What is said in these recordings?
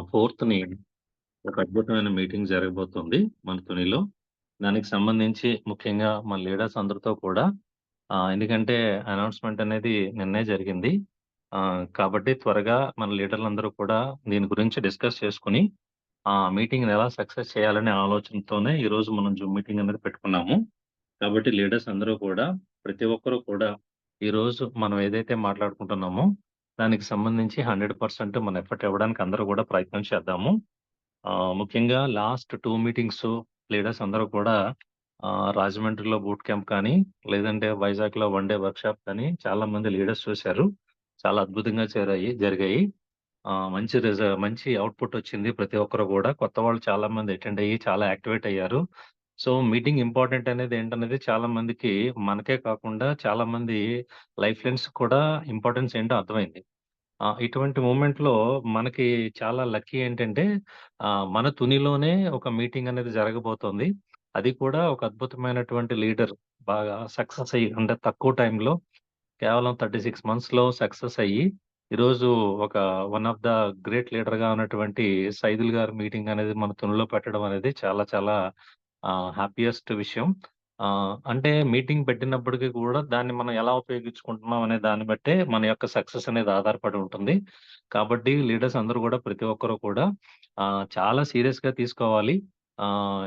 ఫోర్త్‌ని ఒక అద్భుతమైన మీటింగ్ జరగబోతుంది మన తునిలో. దానికి సంబంధించి ముఖ్యంగా మన లీడర్స్ అందరితో కూడా ఎందుకంటే అనౌన్స్‌మెంట్ అనేది నిన్నే జరిగింది. కాబట్టి త్వరగా మన లీడర్లందరూ కూడా దీని గురించి డిస్కస్ చేసుకొని మీటింగ్‌ని ఎలా సక్సెస్ చేయాలనే ఆలోచనతోనే ఈరోజు మనం జూమ్ మీటింగ్ అనేది పెట్టుకున్నాము. కాబట్టి లీడర్స్ అందరూ కూడా ప్రతి ఒక్కరు కూడా ఈరోజు మనం ఏదైతే మాట్లాడుకుంటున్నామో దానికి సంబంధించి 100% మన ఎఫర్ట్ ఇవ్వడానికి అందరూ కూడా ప్రయత్నం చేద్దాము. ముఖ్యంగా లాస్ట్ 2 మీటింగ్స్ లీడర్స్ అందరూ కూడా రాజమండ్రిలో బూట్ క్యాంప్ కానీ, లేదంటే వైజాగ్‌లో వన్ డే వర్క్‌షాప్ కానీ చాలా మంది లీడర్స్ చూశారు. చాలా అద్భుతంగా జరిగాయి. మంచి ఔట్‌పుట్ వచ్చింది. ప్రతి ఒక్కరు గూడా కొత్త వాళ్ళు చాలా మంది అటెండ్ అయ్యి చాలా యాక్టివేట్ అయ్యారు. సో, మీటింగ్ ఇంపార్టెంట్ అనేది ఏంటనేది చాలా మందికి మనకే కాకుండా చాలా మంది లైఫ్ లైన్స్ కూడా ఇంపార్టెన్స్ ఏంటో అర్థమైంది. ఇటువంటి మూమెంట్‌లో మనకి చాలా లక్కీ ఏంటంటే మన తునిలోనే ఒక మీటింగ్ అనేది జరగబోతోంది. అది కూడా ఒక అద్భుతమైనటువంటి లీడర్ బాగా సక్సెస్ అయ్యి అంటే తక్కువ టైంలో కేవలం 36 మంత్స్‌లో సక్సెస్ అయ్యి, ఈరోజు ఒక వన్ ఆఫ్ ద గ్రేట్ లీడర్‌గా ఉన్నటువంటి సైదులు గారి మీటింగ్ అనేది మన తునిలో పెట్టడం అనేది చాలా చాలా హ్యాపీయెస్ట్ విషయం. అంటే మీటింగ్ పెట్టినప్పటికి కూడా దాన్ని మనం ఎలా ఉపయోగించుకుంటున్నాం అనే దాన్ని బట్టే మన యొక్క సక్సెస్ అనేది ఆధారపడి ఉంటుంది. కాబట్టి లీడర్స్ అందరూ కూడా ప్రతి ఒక్కరు కూడా చాలా సీరియస్‌గా తీసుకోవాలి.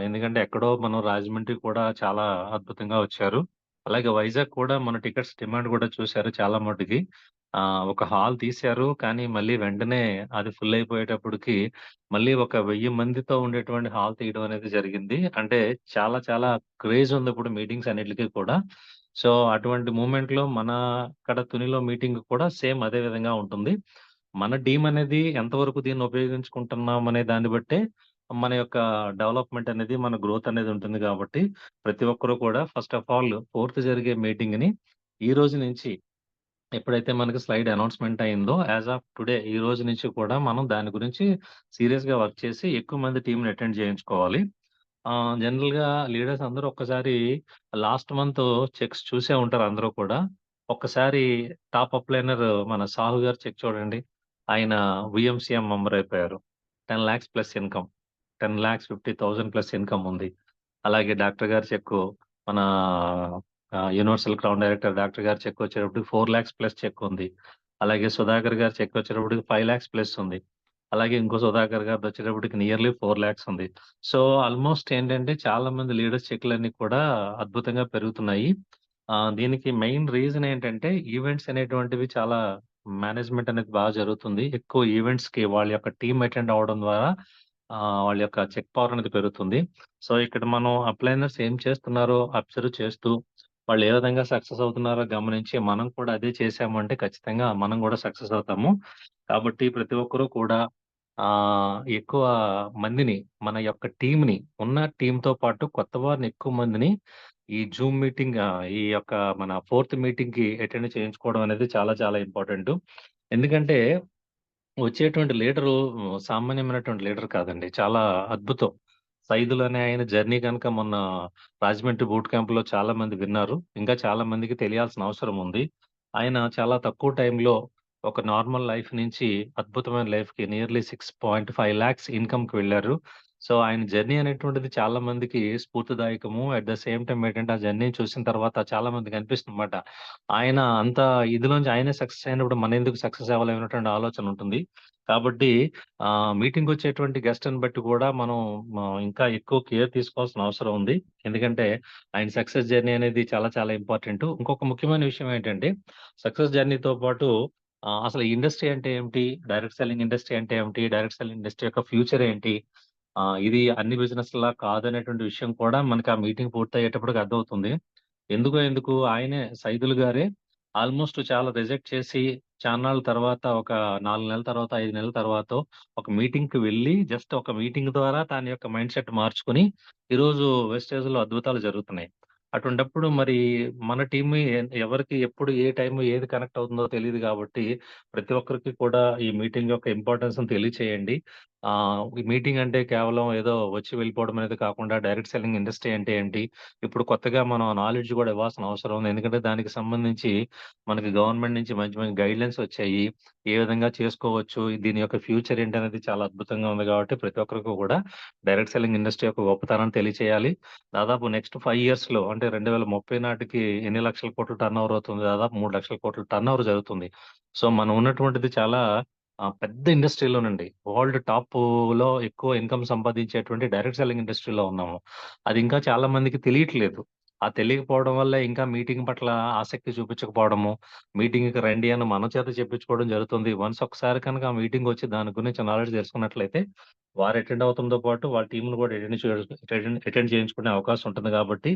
ఎందుకంటే ఎక్కడో మనం రాజమండ్రి కూడా చాలా అద్భుతంగా వచ్చారు. అలాగే వైజాగ్ కూడా మన టికెట్స్ డిమాండ్ కూడా చూసారు చాలా మట్టుకి. ఒక హాల్ తీశారు. కానీ మళ్ళీ వెంటనే అది ఫుల్ అయిపోయేటప్పటికి మళ్ళీ ఒక 1000 మందితో ఉండేటువంటి హాల్ తీయడం అనేది జరిగింది. అంటే చాలా చాలా క్రేజ్ ఉంది ఇప్పుడు మీటింగ్స్ అన్నిట్లికి కూడా. సో, అటువంటి మూవ్‌మెంట్‌లో మన అక్కడ తునిలో మీటింగ్ కూడా సేమ్ అదే విధంగా ఉంటుంది. మన టీమ్ అనేది ఎంతవరకు దీన్ని ఉపయోగించుకుంటున్నాం అనే దాన్ని బట్టే మన యొక్క డెవలప్‌మెంట్ అనేది, మన గ్రోత్ అనేది ఉంటుంది కాబట్టి, ప్రతి ఒక్కరు కూడా ఫస్ట్ ఆఫ్ ఆల్ ఫోర్త్ జరిగే మీటింగ్‌ని ఈ రోజు నుంచి ఎప్పుడైతే మనకి స్లైడ్ అనౌన్స్‌మెంట్ అయిందో యాస్ ఆఫ్ టుడే ఈ రోజు నుంచి కూడా మనం దాని గురించి సీరియస్‌గా వర్క్ చేసి ఎక్కువ మంది టీమ్‌ని అటెండ్ చేయించుకోవాలి. జనరల్‌గా లీడర్స్ అందరూ ఒక్కసారి లాస్ట్ మంత్ చెక్స్ చూసే ఉంటారు అందరూ కూడా. ఒక్కసారి టాప్ అప్‌లైనర్ మన సాహు గారి చెక్ చూడండి. ఆయన వీఎంసీఎం మెంబర్ అయిపోయారు. 10,00,000 ప్లస్ ఇన్‌కమ్. 10,50,000 ప్లస్ ఇన్‌కమ్ ఉంది. అలాగే డాక్టర్ గారి చెక్కు మన యూనివర్సల్ క్రౌన్ డైరెక్టర్ డాక్టర్ గారి చెక్ వచ్చేటప్పటికి 4,00,000 ప్లస్ చెక్ ఉంది. అలాగే సుధాకర్ గారి చెక్ వచ్చేటప్పటికి 5,00,000 ప్లస్ ఉంది. అలాగే ఇంకో సుధాకర్ గారిదొచ్చేటప్పటికి నియర్లీ 4,00,000 ఉంది. సో, ఆల్‌మోస్ట్ ఏంటంటే చాలా మంది లీడర్స్ చెక్‌లన్నీ కూడా అద్భుతంగా పెరుగుతున్నాయి. దీనికి మెయిన్ రీజన్ ఏంటంటే ఈవెంట్స్ అనేటువంటివి చాలా మేనేజ్‌మెంట్ అనేది జరుగుతుంది. ఎక్కువ ఈవెంట్స్‌కి వాళ్ళ యొక్క టీమ్ అటెండ్ అవ్వడం ద్వారా వాళ్ళ యొక్క చెక్ పవర్ అనేది పెరుగుతుంది. సో, ఇక్కడ మనం అప్లైనర్స్ ఏం చేస్తున్నారో అబ్జర్వ్ చేస్తూ, వాళ్ళు ఏ విధంగా సక్సెస్ అవుతున్నారో గమనించి, మనం కూడా అదే చేశామంటే ఖచ్చితంగా మనం గూడా సక్సెస్ అవుతాము. కాబట్టి ప్రతి ఒక్కరు కూడా ఎక్కువ మందిని మన యొక్క టీమ్‌ని ఉన్న టీమ్‌తో పాటు కొత్త వారిని ఎక్కువ మందిని ఈ జూమ్ మీటింగ్ ఈ యొక్క మన ఫోర్త్ మీటింగ్‌కి అటెండ్ చేయించుకోవడం అనేది చాలా చాలా ఇంపార్టెంటు. ఎందుకంటే వచ్చేటువంటి లీడరు సామాన్యమైనటువంటి లీడర్ కాదండి. చాలా అద్భుతం. సైదులు అనే ఆయన జర్నీ గనుక మొన్న రాజమండ్రి బూట్ క్యాంప్‌లో చాలా మంది విన్నారు. ఇంకా చాలా మందికి తెలియాల్సిన అవసరం ఉంది. ఆయన చాలా తక్కువ టైంలో ఒక నార్మల్ లైఫ్ నుంచి అద్భుతమైన లైఫ్‌కి నియర్లీ 6.5 లాక్స్ ఇన్‌కమ్‌కి వెళ్లారు. సో, ఆయన జర్నీ అనేటువంటిది చాలా మందికి స్ఫూర్తిదాయకము. అట్ ద సేమ్ టైమ్ ఏంటంటే, ఆ జర్నీని చూసిన తర్వాత చాలా మందికి అనిపిస్తుందన్నమాట. ఆయన అంత ఇదిలోంచి ఆయనే సక్సెస్ అయినప్పుడు మనమెందుకు సక్సెస్ అవ్వలేమనేటువంటి ఆలోచన ఉంటుంది. కాబట్టి మీటింగ్‌కొచ్చేటువంటి గెస్ట్‌ని బట్టి కూడా మనం ఇంకా ఎక్కువ కేర్ తీసుకోవాల్సిన అవసరం ఉంది. ఎందుకంటే ఆయన సక్సెస్ జర్నీ అనేది చాలా చాలా ఇంపార్టెంటు. ఇంకొక ముఖ్యమైన విషయం ఏంటంటే సక్సెస్ జర్నీతో పాటు అసలు ఈ ఇండస్ట్రీ అంటే ఏమిటి? డైరెక్ట్ సెల్లింగ్ ఇండస్ట్రీ అంటే ఏమిటి? డైరెక్ట్ సెల్లింగ్ ఇండస్ట్రీ యొక్క ఫ్యూచర్ ఏంటి? ఇది అన్ని బిజినెస్‌లా కాదనేటువంటి విషయం కూడా మనకి ఆ మీటింగ్ పూర్తయ్యేటప్పటికి అర్థమవుతుంది. ఎందుకు ఆయనే సైదులు గారే ఆల్‌మోస్ట్ చాలా రిజెక్ట్ చేసి చాన్నాళ్ళ తర్వాత ఒక 4 నెలల తర్వాత, 5 నెలల తర్వాతో ఒక మీటింగ్‌కి వెళ్లి జస్ట్ ఒక మీటింగ్ ద్వారా తన యొక్క మైండ్‌సెట్ మార్చుకొని ఈరోజు వెస్టేజ్‌లో అద్భుతాలు జరుగుతున్నాయి. అటువంటప్పుడు మరి మన టీమ్ ఎవరికి ఎప్పుడు ఏ టైమ్ ఏది కనెక్ట్ అవుతుందో తెలీదు గాబట్టి ప్రతి ఒక్కరికి కూడా ఈ మీటింగ్ యొక్క ఇంపార్టెన్స్‌ని తెలియచేయండి. ఈ మీటింగ్ అంటే కేవలం ఏదో వచ్చి వెళ్ళిపోవడం అనేది కాకుండా డైరెక్ట్ సెల్లింగ్ ఇండస్ట్రీ అంటే ఏంటి? ఇప్పుడు కొత్తగా మనం నాలెడ్జ్ గూడా ఇవ్వాల్సిన అవసరం ఉంది. ఎందుకంటే దానికి సంబంధించి మనకి గవర్నమెంట్ నుంచి మంచి మంచి గైడ్‌లైన్స్ వచ్చాయి. ఏ విధంగా చేసుకోవచ్చు? దీని యొక్క ఫ్యూచర్ ఏంటనేది చాలా అద్భుతంగా ఉంది కాబట్టి ప్రతి ఒక్కరికి కూడా డైరెక్ట్ సెల్లింగ్ ఇండస్ట్రీ యొక్క గొప్పతనాన్ని తెలియచేయాలి. దాదాపు నెక్స్ట్ 5 ఇయర్స్‌లో అంటే 2030 నాటికి ఎన్ని లక్షల కోట్ల టర్నోవర్ అవుతుంది? దాదాపు 3,00,000 కోట్ల టర్నోవర్ జరుగుతుంది. సో, మనం ఉన్నటువంటిది చాలా పెద్ద ఇండస్ట్రీలోనండి. వరల్డ్ టాప్‌లో ఎక్కువ ఇన్‌కమ్ సంపాదించేటువంటి డైరెక్ట్ సెల్లింగ్ ఇండస్ట్రీలో ఉన్నాము. అది ఇంకా చాలా మందికి తెలియట్లేదు. ఆ తెలియకపోవడం వల్ల ఇంకా మీటింగ్ పట్ల ఆసక్తి చూపించకపోవడము, మీటింగ్‌కి రండి అని మన చేత చెప్పించుకోవడం జరుగుతుంది. వన్స్ ఒకసారి కనుక ఆ మీటింగొచ్చి దాని గురించి నాలెడ్జ్ తెలుసుకున్నట్లయితే, వారు అటెండ్ అవ్వడంతో పాటు వాళ్ళ టీమ్‌ని కూడా అటెండ్ చేయించుకునే అవకాశం ఉంటుంది కాబట్టి,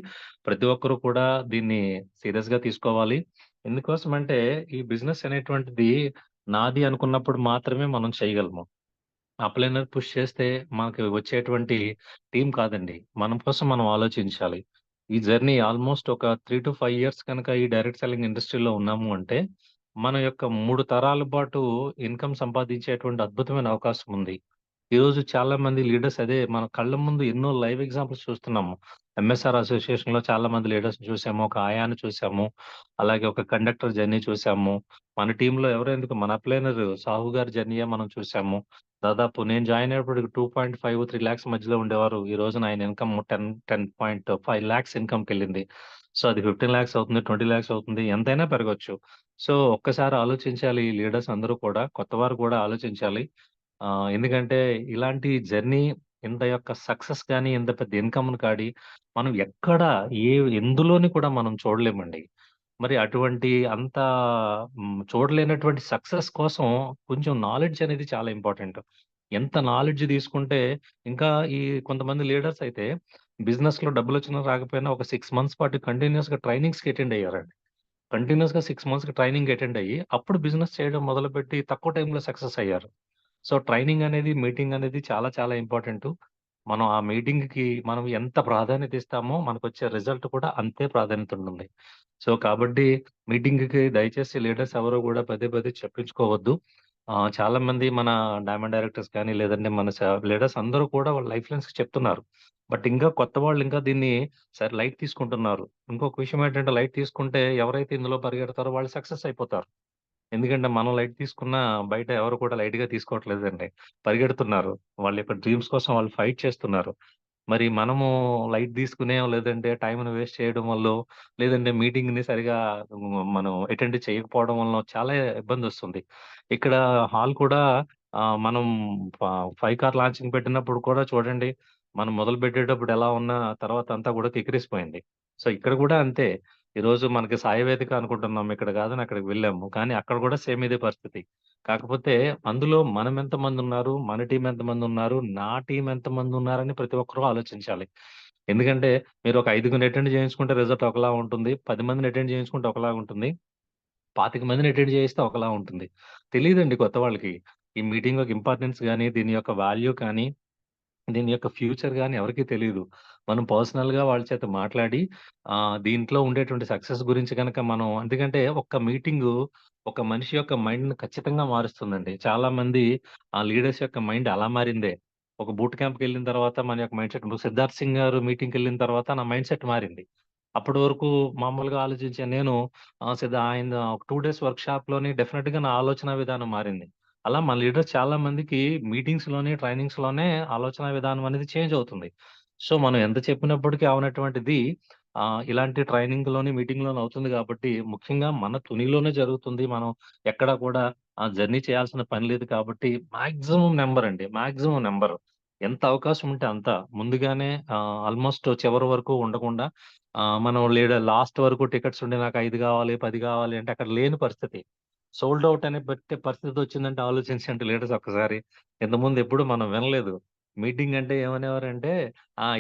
ప్రతి ఒక్కరు కూడా దీన్ని సీరియస్‌గా తీసుకోవాలి. ఎందుకోసమంటే ఈ బిజినెస్ అనేటువంటిది నాది అనుకున్నప్పుడు మాత్రమే మనం చేయగలము. అప్లైనర్ పుష్ చేస్తే మనకి వచ్చేటువంటి టీమ్ కాదండి. మన కోసం మనం ఆలోచించాలి. ఈ జర్నీ ఆల్‌మోస్ట్ ఒక 3-5 ఇయర్స్ కనుక ఈ డైరెక్ట్ సెల్లింగ్ ఇండస్ట్రీలో ఉన్నాము అంటే, మన యొక్క 3 తరాల పాటు ఇన్‌కమ్ సంపాదించేటువంటి అద్భుతమైన అవకాశం ఉంది. ఈరోజు చాలా మంది లీడర్స్ అదే మన కళ్ళ ముందు ఎన్నో లైవ్ ఎగ్జాంపుల్స్ చూస్తున్నాము. ఎంఎస్ఆర్ అసోసియేషన్‌లో చాలా మంది లీడర్స్‌ని చూసాము. ఒక ఆయాని చూసాము. అలాగే ఒక కండక్టర్ జర్నీ చూసాము. మన టీమ్‌లో ఎవరెందుకు మన అప్లైనర్ సాహు గారి జర్నీయే మనం చూసాము. దాదాపు నేను జాయిన్ అయినప్పటికి 2.5, 3 లాక్స్ మధ్యలో ఉండేవారు. ఈ రోజున ఆయన ఇన్‌కమ్ 10.5 లాక్స్ ఇన్‌కమ్‌కెళ్ళింది. సో, అది 15 లాక్స్ అవుతుంది, 20 లాక్స్ అవుతుంది. ఎంతైనా పెరగొచ్చు. సో, ఒక్కసారి ఆలోచించాలి ఈ లీడర్స్ అందరూ కూడా. కొత్తవారు కూడా ఆలోచించాలి. ఎందుకంటే ఇలాంటి జర్నీ ఇంత యొక్క సక్సెస్ గాని, ఇంత పెద్ద ఇన్‌కమ్‌ని కాడి మనం ఎక్కడ ఏ ఎందులోని కూడా మనం చూడలేమండి. మరి అటువంటి అంత చూడలేనటువంటి సక్సెస్ కోసం కొంచెం నాలెడ్జ్ అనేది చాలా ఇంపార్టెంట్. ఎంత నాలెడ్జ్ తీసుకుంటే ఇంకా ఈ కొంతమంది లీడర్స్ అయితే బిజినెస్‌లో డబ్బులొచ్చినా రాకపోయినా ఒక 6 మంత్స్ పాటు కంటిన్యూయస్‌గా ట్రైనింగ్స్‌కి అటెండ్ అయ్యారండి. కంటిన్యూయస్‌గా 6 మంత్స్‌కి ట్రైనింగ్ అటెండ్ అయ్యి అప్పుడు బిజినెస్ చేయడం మొదలుపెట్టి తక్కువ టైమ్‌లో సక్సెస్ అయ్యారు. సో, ట్రైనింగ్ అనేది, మీటింగ్ అనేది చాలా చాలా ఇంపార్టెంటు. మనం ఆ మీటింగ్‌కి మనం ఎంత ప్రాధాన్యత ఇస్తామో, మనకొచ్చే రిజల్ట్ కూడా అంతే ప్రాధాన్యత ఉంటుంది. సో, కాబట్టి మీటింగ్‌కి దయచేసి లీడర్స్ ఎవరు గూడా పదే పదే చెప్పించుకోవద్దు. చాలామంది మన డైమండ్ డైరెక్టర్స్ కానీ, లేదంటే మన లీడర్స్ అందరూ కూడా వాళ్ళ లైఫ్ లైన్స్‌కి చెప్తున్నారు. బట్ ఇంకా కొత్త వాళ్ళు ఇంకా దీన్ని సరే లైట్ తీసుకుంటున్నారు. ఇంకొక విషయం ఏంటంటే లైట్ తీసుకుంటే ఎవరైతే ఇందులో పరిగెడతారో వాళ్ళు సక్సెస్ అయిపోతారు. ఎందుకంటే మనం లైట్ తీసుకున్నా బయట ఎవరు కూడా లైట్‌గా తీసుకోవట్లేదండి. పరిగెడుతున్నారు. వాళ్ళ యొక్క డ్రీమ్స్ కోసం వాళ్ళు ఫైట్ చేస్తున్నారు. మరి మనము లైట్ తీసుకునేం లేదంటే టైమ్‌ని వేస్ట్ చేయడం వల్లో, లేదంటే మీటింగ్‌ని సరిగా మనం అటెండ్ చేయకపోవడం వలనో చాలా ఇబ్బందొస్తుంది. ఇక్కడ హాల్ కూడా మనం ఫ 5 కార్ లాంచింగ్ పెట్టినప్పుడు కూడా చూడండి, మనం మొదలుపెట్టేటప్పుడు ఎలా ఉన్నా తర్వాత అంతా కూడా కిక్కిరిసిపోయింది. సో, ఇక్కడ కూడా అంతే. ఈరోజు మనకి సాయి వేదిక అనుకుంటున్నాం. ఇక్కడ కాదని అక్కడికి వెళ్ళాము. కానీ అక్కడ కూడా సేమ్ ఇదే పరిస్థితి. కాకపోతే అందులో మనం ఎంతమందున్నారు, మన టీమ్ ఎంతమందున్నారు, నా టీమ్ ఎంతమందున్నారని ప్రతి ఒక్కరు ఆలోచించాలి. ఎందుకంటే మీరు ఒక 5గురిని అటెండ్ చేయించుకుంటే రిజల్ట్ ఒకలా ఉంటుంది. 10 మందిని అటెండ్ చేయించుకుంటే ఒకలాగుంటుంది. 25 మందిని అటెండ్ చేయిస్తే ఒకలా ఉంటుంది. తెలీదండి కొత్త వాళ్ళకి. ఈ మీటింగ్ యొక్క ఇంపార్టెన్స్ గాని, దీని యొక్క వాల్యూ కానీ దీని యొక్క ఫ్యూచర్ గాని ఎవరికీ తెలీదు. మనం పర్సనల్‌గా వాళ్ళ చేత మాట్లాడి దీంట్లో ఉండేటువంటి సక్సెస్ గురించి గనక మనం ఎందుకంటే ఒక్క మీటింగు ఒక మనిషి యొక్క మైండ్‌ని ఖచ్చితంగా మారుస్తుందండి. చాలామంది లీడర్స్ యొక్క మైండ్ అలా మారిందే. ఒక బూట్ క్యాంప్‌కెళ్ళిన తర్వాత మన యొక్క మైండ్ సెట్ ఇప్పుడు 'సిద్ధార్థ్ సింగ్' గారు మీటింగ్‌కెళ్ళిన తర్వాత నా మైండ్ సెట్ మారింది. అప్పటి వరకు మామూలుగా ఆలోచించే నేను ఆయన ఒక 2 డేస్ వర్క్‌షాప్‌లోని డెఫినిట్‌గా నా ఆలోచన విధానం మారింది. అలా మన లీడర్స్ చాలా మందికి మీటింగ్స్‌లోని, ట్రైనింగ్స్‌లోనే ఆలోచన విధానం అనేది చేంజ్ అవుతుంది. సో, మనం ఎంత చెప్పినప్పటికీ అవనటువంటిది ఇలాంటి ట్రైనింగ్‌లోని, మీటింగ్‌లోని అవుతుంది గాబట్టి, ముఖ్యంగా మన తునిలోనే జరుగుతుంది. మనం ఎక్కడ కూడా జర్నీ చేయాల్సిన పని లేదు కాబట్టి, మాక్సిమం నంబర్ అండి. Maximum number. ఎంత అవకాశం ఉంటే అంత. ముందుగానే ఆల్‌మోస్ట్ చివరి వరకు ఉండకుండా మనం లాస్ట్ వరకు టికెట్స్ ఉండి నాకు 5 గావాలి, 10 గావాలి అంటే అక్కడ లేని పరిస్థితి. సోల్డ్ ఔట్ అని పెట్టే పరిస్థితొచ్చిందంటే ఆలోచించండి లీడర్స్ ఒక్కసారి. ఇంతకుముందు ఎప్పుడు మనం వినలేదు. మీటింగ్ అంటే ఏమనేవారంటే,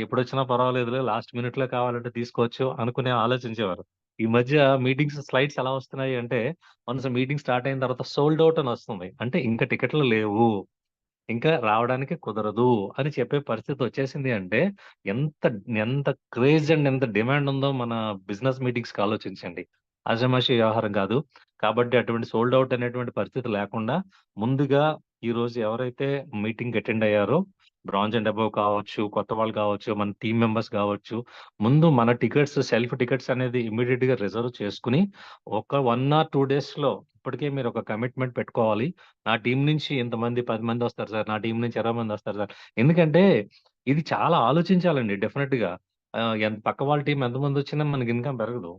ఎప్పుడొచ్చినా పర్వాలేదులే లాస్ట్ మినిట్‌లో కావాలంటే తీసుకోవచ్చు అనుకునే ఆలోచించేవారు. ఈ మధ్య మీటింగ్స్ స్లైడ్స్ ఎలా వస్తున్నాయి అంటే, వన్స్ మీటింగ్ స్టార్ట్ అయిన తర్వాత సోల్డ్ ఔట్ అని వస్తుంది. అంటే ఇంక టికెట్లు లేవు. ఇంకా రావడానికి కుదరదు అని చెప్పే పరిస్థితొచ్చేసింది అంటే, ఎంత ఎంత క్రేజ్ అండ్ ఎంత డిమాండ్ ఉందో మన బిజినెస్ మీటింగ్స్‌కి ఆలోచించండి. ఆషామాషీ వ్యవహారం కాదు. కాబట్టి అటువంటి సోల్డ్ ఔట్ అనేటువంటి పరిస్థితి లేకుండా ముందుగా ఈరోజు ఎవరైతే మీటింగ్ అటెండ్ అయ్యారో బ్రాంజ్ అండ్ అబోవ్ కావచ్చు, కొత్త వాళ్ళు కావచ్చు, మన టీమ్ మెంబర్స్ కావచ్చు, ముందు మన టికెట్స్ సెల్ఫ్ టికెట్స్ అనేది ఇమ్మీడియేట్‌గా రిజర్వ్ చేసుకొని, ఒక 1 ఆర్ 2 డేస్‌లో ఇప్పటికే మీరు ఒక కమిట్మెంట్ పెట్టుకోవాలి. నా టీమ్ నుంచి ఇంతమంది 10 మంది వస్తారు సార్. నా టీమ్ నుంచి 20 మంది వస్తారు సార్. ఎందుకంటే ఇది చాలా ఆలోచించాలండి డెఫినిట్‌గా. పక్క వాళ్ళ టీమ్ ఎంతమందొచ్చినా మనకి ఇన్‌కమ్ పెరగదు.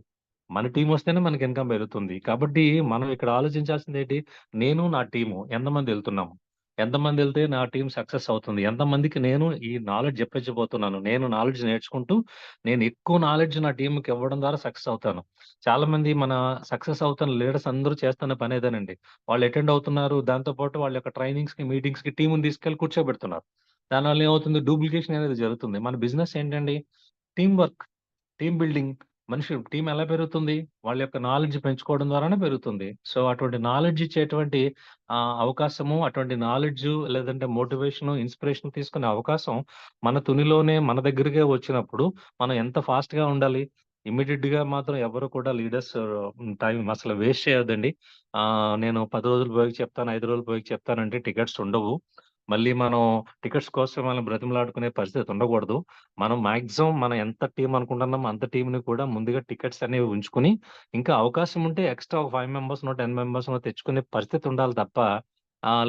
మన టీమొస్తేనే మనకి ఇన్‌కమ్ పెరుగుతుంది. కాబట్టి మనం ఇక్కడ ఆలోచించాల్సిందేంటి? నేను, నా టీము ఎంతమందెళ్తున్నాము? ఎంతమందెళ్తే నా టీమ్ సక్సెస్ అవుతుంది? ఎంతమందికి నేను ఈ నాలెడ్జ్ చెప్పించబోతున్నాను? నేను నాలెడ్జ్ నేర్చుకుంటూ, నేను ఎక్కువ నాలెడ్జ్ నా టీమ్‌కి ఇవ్వడం ద్వారా సక్సెస్ అవుతాను. చాలామంది మన సక్సెస్ అవుతున్న లీడర్స్ అందరూ చేస్తున్న పనేదేనండి. వాళ్ళు అటెండ్ అవుతున్నారు. దాంతో పాటు వాళ్ళ యొక్క ట్రైనింగ్స్‌కి, మీటింగ్స్‌కి టీమ్‌ని తీసుకెళ్ళి కూర్చోబెడుతున్నారు. దానివల్ల ఏమవుతుంది? డూప్లికేషన్ అనేది జరుగుతుంది. మన బిజినెస్ ఏంటండి? Team work. Team building. మనిషి టీమ్ ఎలా పెరుగుతుంది? వాళ్ళ యొక్క నాలెడ్జ్ పెంచుకోవడం ద్వారానే పెరుగుతుంది. సో, అటువంటి నాలెడ్జ్ ఇచ్చేటువంటి అవకాశము, అటువంటి నాలెడ్జు లేదంటే మోటివేషను, ఇన్‌స్పిరేషన్ తీసుకునే అవకాశం మన తునిలోనే మన దగ్గరికే వచ్చినప్పుడు మనం ఎంత ఫాస్ట్‌గా ఉండాలి? ఇమ్మీడియేట్‌గా మాత్రం ఎవరు కూడా లీడర్స్ టైం అసలు వేస్ట్ చేయొద్దండి. నేను 10 రోజులు పోయి చెప్తాను, 5 రోజులు పోయి చెప్తానంటే టికెట్స్ ఉండవు. మళ్ళీ మనం టికెట్స్ కోసం మనం బ్రతిమలాడుకునే పరిస్థితి ఉండకూడదు. మనం మాక్సిమం మనం ఎంత టీమ్ అనుకుంటున్నామో అంత టీమ్‌ని కూడా ముందుగా టికెట్స్ అనేవి ఉంచుకొని, ఇంకా అవకాశం ఉంటే ఎక్స్‌ట్రా ఒక 5 మెంబర్స్‌నో, 10 మెంబర్స్‌నో తెచ్చుకునే పరిస్థితి ఉండాలి తప్ప,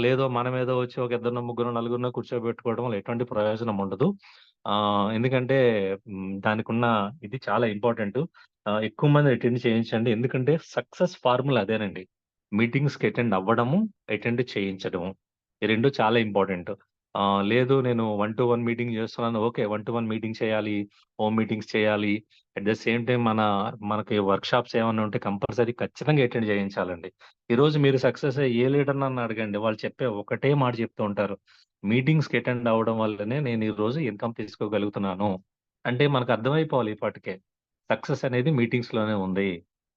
లేదో మనమేదో వచ్చి ఒక ఇద్దరినో, ముగ్గురో, నలుగురినో కూర్చోబెట్టుకోవడం వల్ల ఎటువంటి ప్రయోజనం ఉండదు. ఎందుకంటే దానికున్న ఇది చాలా ఇంపార్టెంటు. ఎక్కువ మందిని అటెండ్ చేయించండి. ఎందుకంటే సక్సెస్ ఫార్ములా అదేనండి. మీటింగ్స్‌కి అటెండ్ అవ్వడము, అటెండ్ చేయించడము. ఈ 2 చాలా ఇంపార్టెంట్. లేదు నేను 1-1 మీటింగ్ చేస్తున్నాను. ఓకే. 1-1 మీటింగ్ చేయాలి. హోమ్ మీటింగ్స్ చేయాలి. అట్ ద సేమ్ టైమ్ మనకి వర్క్‌షాప్స్ ఏమన్నా ఉంటే కంపల్సరీ ఖచ్చితంగా అటెండ్ చేయించాలండి. ఈరోజు మీరు సక్సెస్ అయ్యే ఏ లీడర్‌నన్నా అడగండి. వాళ్ళు చెప్పే ఒకటే మాట చెప్తూ ఉంటారు. మీటింగ్స్‌కి అటెండ్ అవ్వడం వల్లనే నేను ఈరోజు ఇన్‌కమ్ తీసుకోగలుగుతున్నాను. అంటే మనకు అర్థమైపోవాలి ఈ పాటికే. సక్సెస్ అనేది మీటింగ్స్‌లోనే ఉంది.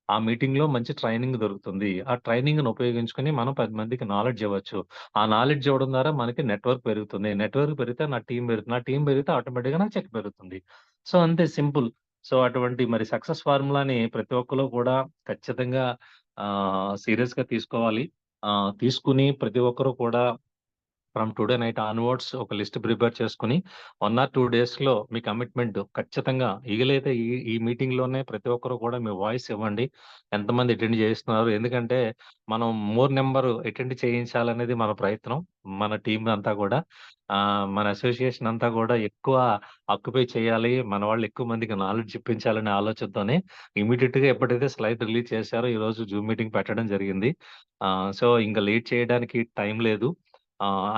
ఆ మీటింగ్‌లో మంచి ట్రైనింగ్ దొరుకుతుంది. ఆ ట్రైనింగ్‌ని ఉపయోగించుకొని మనం 10 మందికి నాలెడ్జ్ ఇవ్వచ్చు. ఆ నాలెడ్జ్ ఇవ్వడం ద్వారా మనకి నెట్‌వర్క్ పెరుగుతుంది. నెట్‌వర్క్ పెరిగితే నా టీమ్ పెరుగుతుంది. నా టీమ్ పెరిగితే ఆటోమేటిక్‌గా నాకు చెక్ పెరుగుతుంది. సో, అంతే సింపుల్. సో, అటువంటి మరి సక్సెస్ ఫార్ములాని ప్రతి ఒక్కళ్ళు కూడా ఖచ్చితంగా సీరియస్‌గా తీసుకోవాలి. తీసుకొని ప్రతి ఒక్కరు కూడా ఫ్రమ్ టుడే నైట్ ఆన్‌వర్డ్స్ ఒక లిస్ట్ ప్రిపేర్ చేసుకొని 1 ఆర్ 2 డేస్‌లో మీ కమిట్మెంట్ ఖచ్చితంగా ఈగలైతే ఈ ఈ మీటింగ్‌లోనే ప్రతి ఒక్కరు కూడా మీ వాయిస్ ఇవ్వండి. ఎంతమంది అటెండ్ చేస్తున్నారు? ఎందుకంటే మనం మోర్ నంబర్ అటెండ్ చేయించాలనేది మన ప్రయత్నం. మన టీమ్ అంతా కూడా. మన అసోసియేషన్ అంతా కూడా ఎక్కువ ఆక్యుపై చేయాలి. మన వాళ్ళు ఎక్కువ మందికి నాలెడ్జ్ ఇప్పించాలనే ఆలోచనతోనే ఇమ్మీడియేట్‌గా ఎప్పుడైతే స్లైడ్ రిలీజ్ చేశారో ఈరోజు జూమ్ మీటింగ్ పెట్టడం జరిగింది. సో, ఇంక లేట్ చేయడానికి టైం లేదు.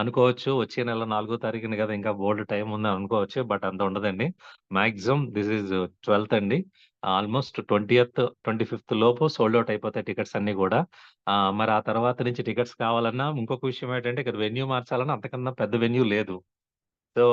అనుకోవచ్చు. వచ్చే నెల 4 తారీఖున గదా! ఇంకా బోలెడు టైం ఉందని అనుకోవచ్చు. బట్ అంత ఉండదండి. మాక్సిమం దిస్ ఈజ్ 12థ్ అండి. ఆల్‌మోస్ట్ 20థ్, 25థ్ లోపు సోల్డ్ ఔట్ అయిపోతాయి టికెట్స్ అన్నీ గూడా. మరి ఆ తర్వాత నుంచి టికెట్స్ కావాలన్నా ఇంకొక విషయం ఏంటంటే ఇక్కడ వెన్యూ మార్చాలన్నా అంతకన్నా పెద్ద వెన్యూ లేదు. సో,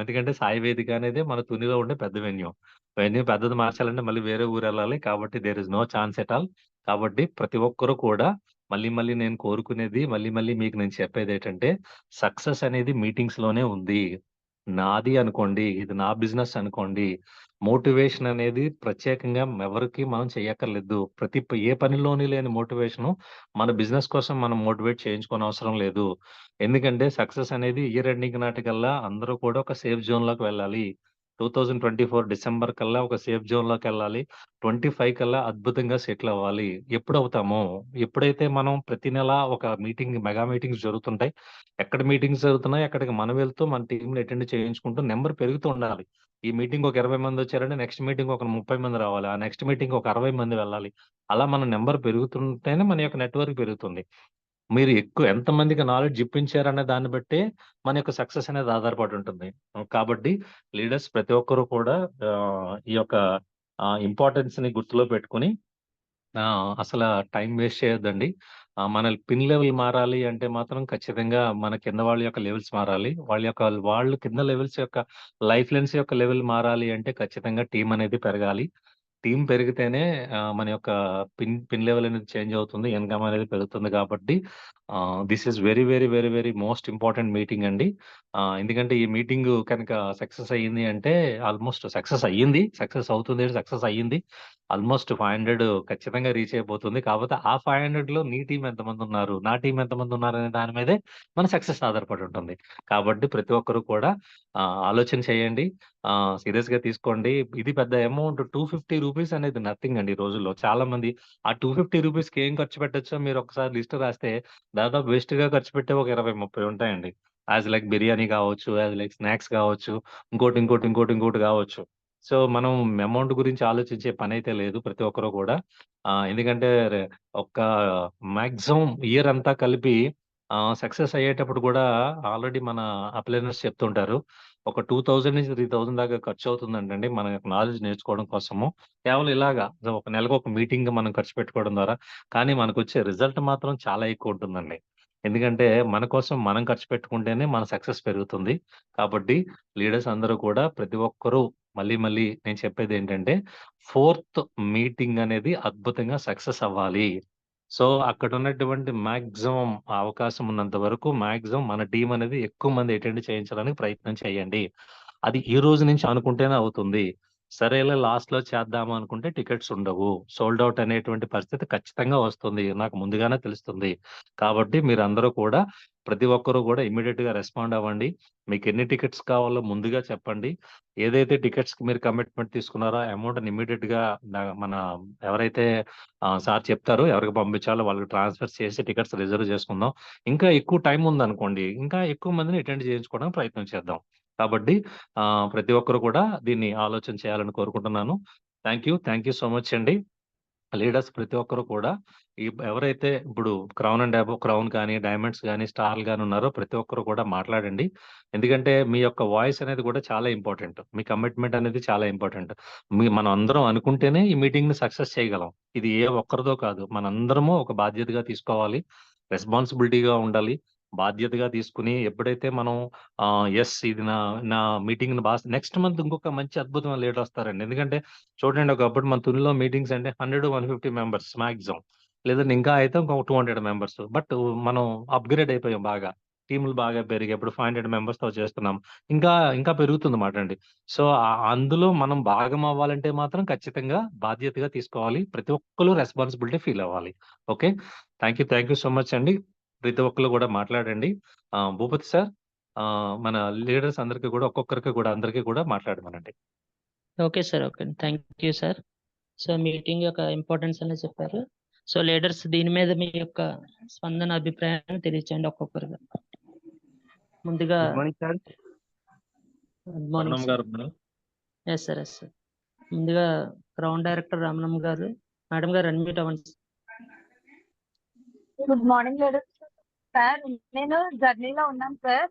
ఎందుకంటే సాయి వేదిక అనేది మన తునిలో ఉండే పెద్ద వెన్యూ. వెన్యూ పెద్దది మార్చాలంటే మళ్ళీ వేరే ఊరెళ్ళాలి. కాబట్టి there is no chance at all. కాబట్టి ప్రతి ఒక్కరు కూడా మళ్ళీ నేను కోరుకునేది మళ్ళీ మీకు నేను చెప్పేదేటంటే సక్సెస్ అనేది మీటింగ్స్‌లోనే ఉంది. నాది అనుకోండి. ఇది నా బిజినెస్ అనుకోండి. మోటివేషన్ అనేది ప్రత్యేకంగా ఎవరికీ మనం చెయ్యక్కర్లేదు. ఏ పనిలోని లేని మోటివేషను మన బిజినెస్ కోసం మనం మోటివేట్ చేయించుకోనవసరం లేదు. ఎందుకంటే సక్సెస్ అనేది ఇయర్ ఎండింగ్ నాటికల్లా అందరూ కూడా ఒక సేఫ్ జోన్‌లోకి వెళ్ళాలి. 2024 డిసెంబర్ కల్లా ఒక సేఫ్ జోన్‌లోకెళ్ళాలి. 25 కల్లా అద్భుతంగా సెటిల్ అవ్వాలి. ఎప్పుడవుతామో, ఎప్పుడైతే మనం ప్రతి నెల ఒక మీటింగ్ మెగా మీటింగ్స్ జరుగుతుంటాయి. ఎక్కడ మీటింగ్స్ జరుగుతున్నాయి అక్కడికి మనం వెళ్తూ మన టీమ్‌ని అటెండ్ చేయించుకుంటూ నంబర్ పెరుగుతూ ఉండాలి. ఈ మీటింగ్‌కి ఒక 20 మందొచ్చారంటే నెక్స్ట్ మీటింగ్‌కి ఒక 30 మంది రావాలి. ఆ నెక్స్ట్ మీటింగ్‌కి ఒక 60 మంది వెళ్ళాలి. అలా మన నంబర్ పెరుగుతుంటేనే మన యొక్క నెట్‌వర్క్ పెరుగుతుంది. మీరు ఎంతమందికి నాలెడ్జ్ ఇప్పించారనే దాన్ని బట్టే మన యొక్క సక్సెస్ అనేది ఆధారపడి ఉంటుంది. కాబట్టి లీడర్స్ ప్రతి ఒక్కరు కూడా ఈ యొక్క ఇంపార్టెన్స్‌ని గుర్తులో పెట్టుకొని అసల టైం వేస్ట్ చేయొద్దండి. మన పిన్ లెవెల్ మారాలి అంటే మాత్రం ఖచ్చితంగా మన కింద వాళ్ళ యొక్క లెవెల్స్ మారాలి. వాళ్ళు కింద లెవెల్స్ యొక్క లైఫ్ లెన్స్ యొక్క లెవెల్ మారాలి అంటే ఖచ్చితంగా టీమ్ అనేది పెరగాలి. టీమ్ పెరిగితేనే మన యొక్క పిన్ లెవెల్ అనేది చేంజ్ అవుతుంది. ఇన్‌కమ్ అనేది పెరుగుతుంది కాబట్టి this is very, very, very, very most important meeting అండి. ఎందుకంటే ఈ మీటింగు కనుక సక్సెస్ అయ్యింది అంటే ఆల్‌మోస్ట్ సక్సెస్ అయ్యింది. సక్సెస్ అవుతుంది, సక్సెస్ అయ్యింది. ఆల్‌మోస్ట్ 500 ఖచ్చితంగా రీచ్ అయిపోతుంది. కాపోతే ఆ 500లో నీ టీమ్ ఎంతమందున్నారు? నా టీమ్ ఎంతమందున్నారనే దాని మీదే మన సక్సెస్ ఆధారపడి ఉంటుంది. కాబట్టి ప్రతి ఒక్కరు కూడా ఆలోచన చేయండి. సీరియస్‌గా తీసుకోండి. ఇది పెద్ద అమౌంట్ రూ. 250 అనేది నథింగ్ అండి ఈ రోజుల్లో. చాలా మంది ఆ రూ. 250కి ఏం ఖర్చు పెట్టొచ్చో మీరు ఒకసారి లిస్ట్ రాస్తే దాదాపు వేస్ట్‌గా ఖర్చు పెట్టేవి ఒక 20, 30 ఉంటాయండి. యాస్ లైక్ బిర్యానీ కావచ్చు, యాస్ లైక్ స్నాక్స్ కావచ్చు, ఇంకోటి కావచ్చు. సో, మనం అమౌంట్ గురించి ఆలోచించే పనైతే లేదు ప్రతి ఒక్కరు కూడా. ఎందుకంటే ఒక మాక్సిమం ఇయర్ అంతా కలిపి సక్సెస్ అయ్యేటప్పుడు కూడా ఆల్రెడీ మన అప్లైనర్స్ చెప్తుంటారు. ఒక 2000-3000 దాకా ఖర్చవుతుందంటండి మన యొక్క నాలెడ్జ్ నేర్చుకోవడం కోసము. కేవలం ఇలాగా ఒక నెలకు ఒక మీటింగ్ మనం ఖర్చు పెట్టుకోవడం ద్వారా. కానీ మనకొచ్చే రిజల్ట్ మాత్రం చాలా ఎక్కువుంటుందండి. ఎందుకంటే మన కోసం మనం ఖర్చు పెట్టుకుంటేనే మన సక్సెస్ పెరుగుతుంది. కాబట్టి లీడర్స్ అందరూ కూడా ప్రతి ఒక్కరూ మళ్ళీ మళ్ళీ నేను చెప్పేదేంటంటే ఫోర్త్ మీటింగ్ అనేది అద్భుతంగా సక్సెస్ అవ్వాలి. సో, అక్కడున్నటువంటి మాక్సిమం అవకాశం ఉన్నంత వరకు మాక్సిమం మన టీమ్ అనేది ఎక్కువ మంది అటెండ్ చేయించడానికి ప్రయత్నం చేయండి. అది ఈ రోజు నుంచి అనుకుంటేనే అవుతుంది. సరేలే లాస్ట్‌లో చేద్దాము అనుకుంటే టికెట్స్ ఉండవు. సోల్డ్ ఔట్ అనేటువంటి పరిస్థితి ఖచ్చితంగా వస్తుంది. నాకు ముందుగానే తెలుస్తుంది. కాబట్టి మీరందరూ కూడా ప్రతి ఒక్కరు కూడా ఇమ్మీడియేట్‌గా రెస్పాండ్ అవ్వండి. మీకెన్ని టికెట్స్ కావాలో ముందుగా చెప్పండి. ఏదైతే టికెట్స్‌కి మీరు కమిట్మెంట్ తీసుకున్నారో ఆ అమౌంట్‌ని ఇమ్మీడియేట్‌గా మన ఎవరైతే సార్ చెప్తారు. ఎవరికి పంపించాలో వాళ్ళకి ట్రాన్స్‌ఫర్ చేసి టికెట్స్ రిజర్వ్ చేసుకుందాం. ఇంకా ఎక్కువ టైమ్ ఉందనుకోండి, ఇంకా ఎక్కువ మందిని అటెండ్ చేయించుకోవడానికి ప్రయత్నం చేద్దాం. కాబట్టి ప్రతి ఒక్కరు కూడా దీన్ని ఆలోచన చేయాలని కోరుకుంటున్నాను. థాంక్ యూ సో మచ్ అండి. లీడర్స్ ప్రతి ఒక్కరు కూడా ఎవరైతే ఇప్పుడు క్రౌన్ అండ్ అబోవ్ క్రౌన్ కానీ, డైమండ్స్ గాని, స్టార్‌లు గాని ఉన్నారో ప్రతి ఒక్కరు కూడా మాట్లాడండి. ఎందుకంటే మీ యొక్క వాయిస్ అనేది కూడా చాలా ఇంపార్టెంట్. మీ కమిట్మెంట్ అనేది చాలా ఇంపార్టెంట్. మనం అందరం అనుకుంటేనే ఈ మీటింగ్‌ని సక్సెస్ చేయగలం. ఇది ఏ ఒక్కరిదో కాదు. మనందరము ఒక బాధ్యతగా తీసుకోవాలి. రెస్పాన్సిబిలిటీగా ఉండాలి. బాధ్యతగా తీసుకొని ఎప్పుడైతే మనం యెస్ ఇది నా నా మీటింగ్‌ని నెక్స్ట్ మంత్ ఇంకొక మంచి అద్భుతమైన లీడర్ వస్తారండి. ఎందుకంటే చూడండి ఒకప్పుడు మన తునిలో మీటింగ్స్ అంటే 100, 150 మెంబర్స్ మాక్సిమం. లేదంటే ఇంకా అయితే ఇంకో 200 మెంబర్స్. బట్ మనం అప్‌గ్రేడ్ అయిపోయాం బాగా. టీమ్‌లు బాగా పెరిగాయి. ఇప్పుడు 500 మెంబర్స్‌తో చేస్తున్నాం. ఇంకా పెరుగుతుందన్నమాటండి. సో, అందులో మనం భాగం అవ్వాలంటే మాత్రం ఖచ్చితంగా బాధ్యతగా తీసుకోవాలి. ప్రతి ఒక్కళ్ళు రెస్పాన్సిబిలిటీ ఫీల్ అవ్వాలి. Okay. Thank you so much అండి. ప్రతి ఒక్కళ్ళు కూడా మాట్లాడండి. భూపతి సార్ మన లీడర్స్ అందరికి కూడా ఒక్కొక్కరికి కూడా అందరికి కూడా మాట్లాడమనండి. Okay sir. Okay. Thank you sir. So, meeting యొక్క ఇంపార్టెన్స్ అనేది చెప్పారు. సో, లీడర్స్ దీని మీద మీ యొక్క స్పందన, అభిప్రాయాన్ని తెలియచేయండి ఒక్కొక్కరుగా. ముందుగా good morning sir. Good morning Arunamma sir. గారు ఉన్నారు. Yes sir. Yes sir. ముందుగా క్రౌన్ డైరెక్టర్ రమణమ్మ గారు. మేడం గారు అన్‌మ్యూట్ అవ్వండి. Good morning ladies. సార్ నేను జర్నీలో ఉన్నాను సార్.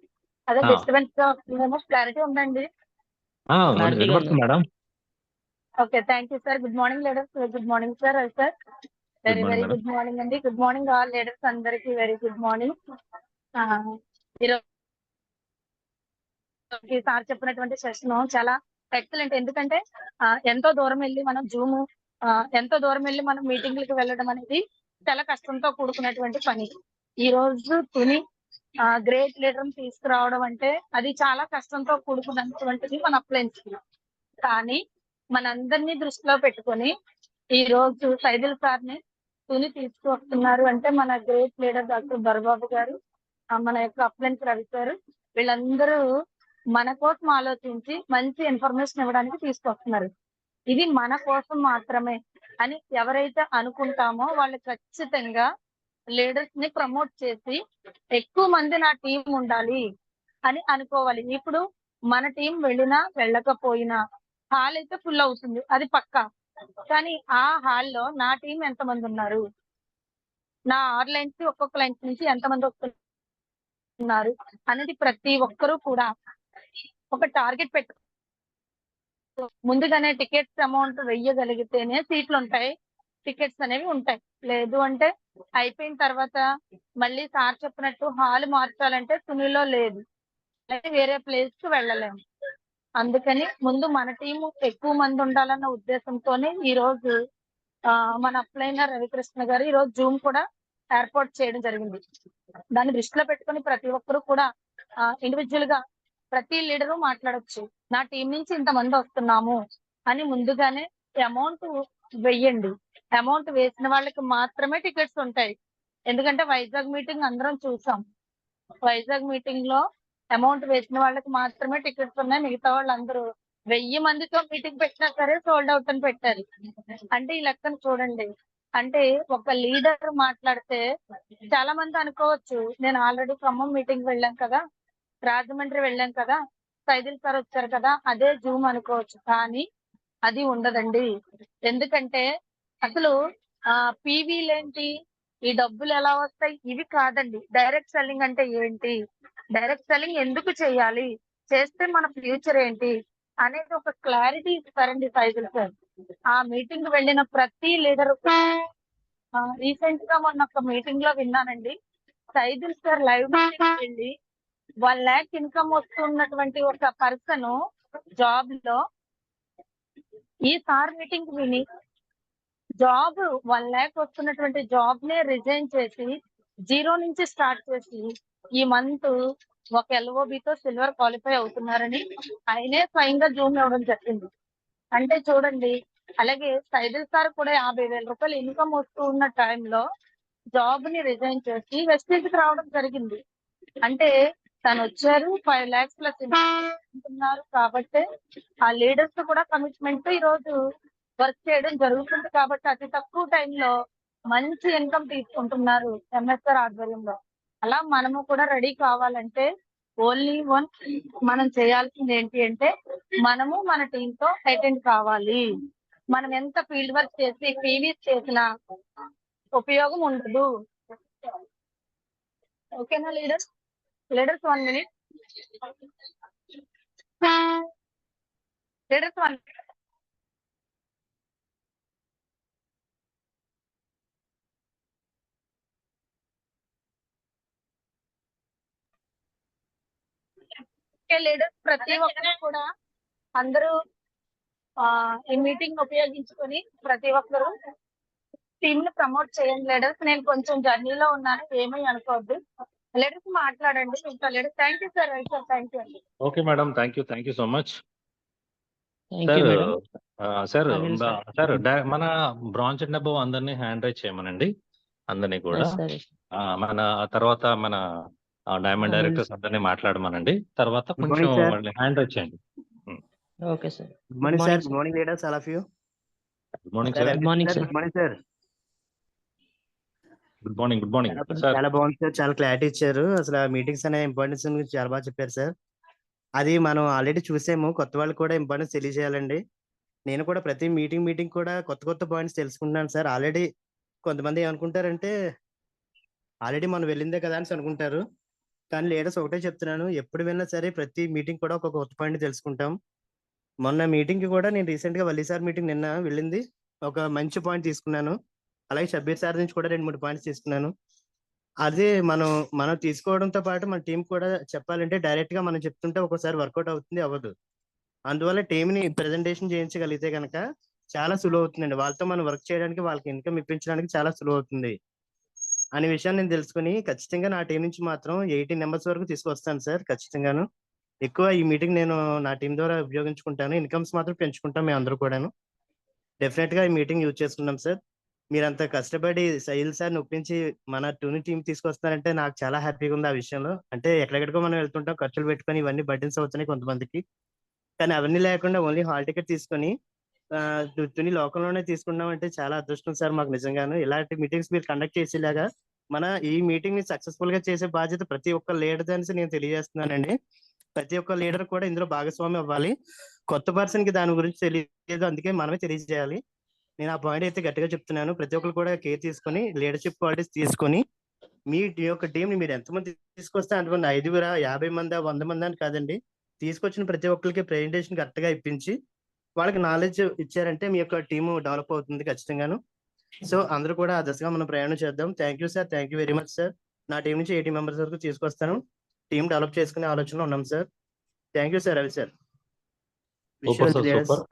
అదే ఆ! డిస్టర్బెన్స్ వస్తుందేమో క్లారిటీ ఉందండి. క్లారిటీగా వినపడుతుంది ఉంది. Madam. Okay. Thank you sir. Good morning ladies. Good morning sir. Sir good very morning very madam. Good morning అండి. గుడ్ మార్నింగ్ ఆల్ లేడీస్ అందరికి వెరీ గుడ్ మార్నింగ్. ఈరోజు సార్ చెప్పినటువంటి సెషన్ చాలా ఎక్సలెంట్. ఎందుకంటే ఎంతో దూరం వెళ్ళి మనం మీటింగ్‌లకి వెళ్ళడం అనేది చాలా కష్టంతో కూడుకున్నటువంటి పని. ఈ రోజు తుని గ్రేట్ లీడర్‌ని తీసుకురావడం అంటే అది చాలా కష్టంతో కూడుకున్నటువంటిది మన అప్లయన్స్. కానీ మనందరినీ దృష్టిలో పెట్టుకొని ఈ రోజు సైదుల్ సార్‌ని తుని తీసుకువస్తున్నారు అంటే మన గ్రేట్ లీడర్ డాక్టర్ దొరబాబు గారు, మన యొక్క అప్లయన్స్ రవి సార్ వీళ్ళందరూ మన కోసం ఆలోచించి మంచి ఇన్ఫర్మేషన్ ఇవ్వడానికి తీసుకొస్తున్నారు. ఇది మన కోసం మాత్రమే అని ఎవరైతే అనుకుంటామో వాళ్ళు ఖచ్చితంగా లీడర్స్ ని ప్రమోట్ చేసి ఎక్కువ మంది నా టీం ఉండాలి అని అనుకోవాలి. ఇప్పుడు మన టీం వెళ్ళినా వెళ్ళకపోయినా హాల్ అయితే ఫుల్ అవుతుంది, అది పక్కా. కానీ ఆ హాల్లో నా టీం ఎంతమంది ఉన్నారు, నా 6 లైన్స్ ఒక్కొక్క లైన్స్ నుంచి ఎంతమంది వస్తున్నారు అనేది ప్రతి ఒక్కరూ కూడా ఒక టార్గెట్ పెట్టు ముందుగానే టికెట్స్ అమౌంట్ వెయ్యగలిగితేనే సీట్లు ఉంటాయి, టికెట్స్ అనేవి ఉంటాయి. లేదు అంటే అయిపోయిన తర్వాత మళ్ళీ సార్ చెప్పినట్టు హాల్ మార్చాలంటే తునిలో లేదు, వేరే ప్లేస్ కి వెళ్ళలేము. అందుకని ముందు మన టీము ఎక్కువ మంది ఉండాలన్న ఉద్దేశంతోనే ఈ రోజు మన అప్లైనర్ రవికృష్ణ గారు ఈ రోజు జూమ్ కూడా ఏర్పాటు చేయడం జరిగింది. దాన్ని దృష్టిలో పెట్టుకొని ప్రతి ఒక్కరు కూడా ఇండివిజువల్ గా ప్రతి లీడరు మాట్లాడొచ్చు. నా టీం నుంచి ఇంతమంది వస్తున్నాము అని ముందుగానే అమౌంట్ వెయ్యండి. అమౌంట్ వేసిన వాళ్ళకి మాత్రమే టికెట్స్ ఉంటాయి. ఎందుకంటే వైజాగ్ మీటింగ్ అందరం చూసాం. వైజాగ్ మీటింగ్ లో అమౌంట్ వేసిన వాళ్ళకి మాత్రమే టికెట్స్ ఉన్నాయి. మిగతా వాళ్ళందరూ 1000 మందితో మీటింగ్ పెట్టినా సరే సోల్డ్ అవుట్ అని పెట్టారు. అంటే ఈ లెక్కను చూడండి. అంటే ఒక లీడర్ మాట్లాడితే చాలా మంది అనుకోవచ్చు, నేను ఆల్రెడీ ఖమ్మం మీటింగ్ వెళ్ళాం కదా, రాజమండ్రి వెళ్ళాం కదా, సైదిల్ సార్ వచ్చారు కదా, అదే జూమ్ అనుకోవచ్చు. కానీ అది ఉండదండి. ఎందుకంటే అసలు పీవీలేంటి, ఈ డబ్బులు ఎలా వస్తాయి, ఇవి కాదండి. డైరెక్ట్ సెల్లింగ్ అంటే ఏంటి, డైరెక్ట్ సెల్లింగ్ ఎందుకు చేయాలి, చేస్తే మన ఫ్యూచర్ ఏంటి అనేది ఒక క్లారిటీ ఇస్తారండి సైదిల్ సార్. ఆ మీటింగ్ వెళ్ళిన ప్రతి లీడర్ రీసెంట్ గా మొన్న ఒక మీటింగ్ లో విన్నానండి, సైదిల్ సార్ లైవ్ మీటింగ్ వెళ్ళి 1 lakh ఇన్కమ్ వస్తున్నటువంటి ఒక పర్సన్ జాబ్ లో ఈ సార్ మీటింగ్ విని జాబ్ 1 lakh వస్తున్నటువంటి జాబ్ నే రిజైన్ చేసి 0 నుంచి స్టార్ట్ చేసి ఈ మంత్ ఒక LOBతో సిల్వర్ క్వాలిఫై అవుతున్నారని ఆయనే స్వయంగా జూమ్ ఇవ్వడం జరిగింది. అంటే చూడండి, అలాగే సైదిల్ సార్ కూడా 50,000 రూపాయలు ఇన్కమ్ వస్తూ ఉన్న టైంలో జాబ్ ని రిజైన్ చేసి వెస్టేజ్ కి రావడం జరిగింది. అంటే తను వచ్చారు 5 lakhs ప్లస్ ఉంటున్నారు కాబట్టి ఆ లీడర్స్ కూడా కమిట్మెంట్ ఈ రోజు వర్క్ చేయడం జరుగుతుంది. కాబట్టి అతి తక్కువ టైంలో మంచి ఇన్కమ్ తీసుకుంటున్నారు ఎంఎస్ఆర్ ఆధ్వర్యంలో. అలా మనము కూడా రెడీ కావాలంటే ఓన్లీ వన్ మనం చేయాల్సింది ఏంటి అంటే మనము మన టీమ్ తో అటెండ్ కావాలి. మనం ఎంత ఫీల్డ్ వర్క్ చేసి పీవీస్ చేసినా ఉపయోగం ఉండదు. ఓకేనా leaders? Leaders 1 minute. Leaders 1 minute. Leaders ప్రతి ఒక్కరు కూడా అందరూ ఈ మీటింగ్ ఉపయోగించుకొని ప్రతి ఒక్కరు టీమ్ ని ప్రమోట్ చేయండి. లీడర్స్ నేను కొంచెం జర్నీలో ఉన్నాను, ఏమీ అనుకోవద్దు. లీడర్స్ మాట్లాడండి. ఇంకా leaders thank you sir. Sir thank you అండి. Okay madam, thank you so much thank sir. You madam. Sir Anil sir. Sir మన బ్రాంచ్ అండ్ అబవ్ అందరినీ హ్యాండ్ రైజ్ చేయమనండి, అందరినీ కూడా. సరే మన తర్వాత మన డైమండ్ అనిల్ డైరెక్టర్స్ అందరినీ మాట్లాడమనండి. తర్వాత Good కొంచెం morning, sir. వాళ్ళని హ్యాండ్ రైజ్ చేయండి. Okay sir. Good morning, sir. morning, Good morning, leaders, all of you. Good morning Sir, sir. Good morning, sir. Good morning, sir. Good morning sir. చాలా బాగుంది sir, చాలా clarity ఇచ్చారు. అసలు meetings అనే importance గురించి చాలా బాగా చెప్పారు సార్. అది మనం ఆల్రెడీ చూసాము, కొత్త వాళ్ళు కూడా ఇంపార్టెన్స్ తెలియజేయాలండి. నేను కూడా ప్రతి మీటింగ్ కూడా కొత్త పాయింట్స్ తెలుసుకుంటున్నాను సార్. ఆల్రెడీ కొంతమంది ఏమనుకుంటారంటే ఆల్రెడీ మనం వెళ్ళిందే కదా అని అనుకుంటారు. కానీ లీడర్స్ ఒకటే చెప్తున్నాను, ఎప్పుడు వెళ్ళినా సరే ప్రతి మీటింగ్ కూడా ఒక కొత్త పాయింట్ తెలుసుకుంటాం. మొన్న మీటింగ్ కి కూడా నేను రీసెంట్ గా వల్లి సార్ మీటింగ్ నిన్న వెళ్ళింది, ఒక మంచి పాయింట్ తీసుకున్నాను. అలాగే షబ్బీర్ సార్ నుంచి కూడా 2-3 పాయింట్స్ తీసుకున్నాను. అదే మనం తీసుకోవడంతో పాటు మన టీం కూడా చెప్పాలంటే డైరెక్ట్ గా మనం చెప్తుంటే ఒక్కోసారి వర్కౌట్ అవుతుంది, అవ్వదు. అందువల్ల టీమ్ ని ప్రెజెంటేషన్ చేయించగలిగితే కనుక చాలా సులువు అవుతుందండి. వాళ్ళతో మనం వర్క్ చేయడానికి, వాళ్ళకి ఇన్కమ్ ఇప్పించడానికి చాలా సులువు అవుతుంది అనే విషయాన్ని నేను తెలుసుకుని ఖచ్చితంగా నా టీం నుంచి మాత్రం 18 మెంబర్స్ వరకు తీసుకొస్తాను సార్. ఖచ్చితంగాను ఎక్కువ ఈ మీటింగ్ నేను నా టీం ద్వారా ఉపయోగించుకుంటాను. ఇన్కమ్స్ మాత్రం పెంచుకుంటాం మేము అందరూ కూడాను. డెఫినెట్ గా ఈ మీటింగ్ యూజ్ చేసుకున్నాం సార్. మీరంతా కష్టపడి సైల్ సార్ ఒప్పించి మన టూని టీం తీసుకొస్తారంటే నాకు చాలా హ్యాపీగా ఉంది ఆ విషయంలో. అంటే ఎక్కడెక్కడికో మనం వెళ్తుంటాం, ఖర్చులు పెట్టుకొని ఇవన్నీ బర్డెన్స్ అవుతున్నాయి కొంతమందికి. కానీ అవన్నీ లేకుండా ఓన్లీ హాల్ టికెట్ తీసుకొని తుని లోకంలోనే తీసుకున్నాం అంటే చాలా అదృష్టం సార్ మాకు నిజంగాను. ఇలాంటి మీటింగ్స్ మీరు కండక్ట్ చేసేలాగా మన ఈ మీటింగ్ ని సక్సెస్ఫుల్ గా చేసే బాధ్యత ప్రతి ఒక్క లీడర్ అనేసి నేను తెలియజేస్తున్నానండి. ప్రతి ఒక్క లీడర్ కూడా ఇందులో భాగస్వామి అవ్వాలి. కొత్త పర్సన్ కి దాని గురించి తెలియదు, అందుకే మనమే తెలియజేయాలి. నేను ఆ పాయింట్ అయితే గట్టిగా చెప్తున్నాను. ప్రతి ఒక్కరు కూడా కేర్ తీసుకొని లీడర్షిప్ క్వాలిటీస్ తీసుకొని మీ యొక్క టీం ని మీరు ఎంతమంది తీసుకొస్తే అంతమంది, 5, 50 మంది, 100 మంది అని కాదండి, తీసుకొచ్చిన ప్రతి ఒక్కరికి ప్రెజెంటేషన్ కరెక్ట్ గా ఇప్పించి వాళ్ళకి నాలెడ్జ్ ఇచ్చారంటే మీ యొక్క టీం డెవలప్ అవుతుంది ఖచ్చితంగాను. సో అందరూ కూడా ఆ దశగా మనం ప్రయాణం చేద్దాం. Thank you sir, thank you very much sir. నా టీం నుంచి 80 మెంబర్స్ వరకు తీసుకొస్తాను. టీం డెవలప్ చేసుకునే ఆలోచనలో ఉన్నాం sir. Thank you sir. Ravi sir. Super sir, leaders. Super.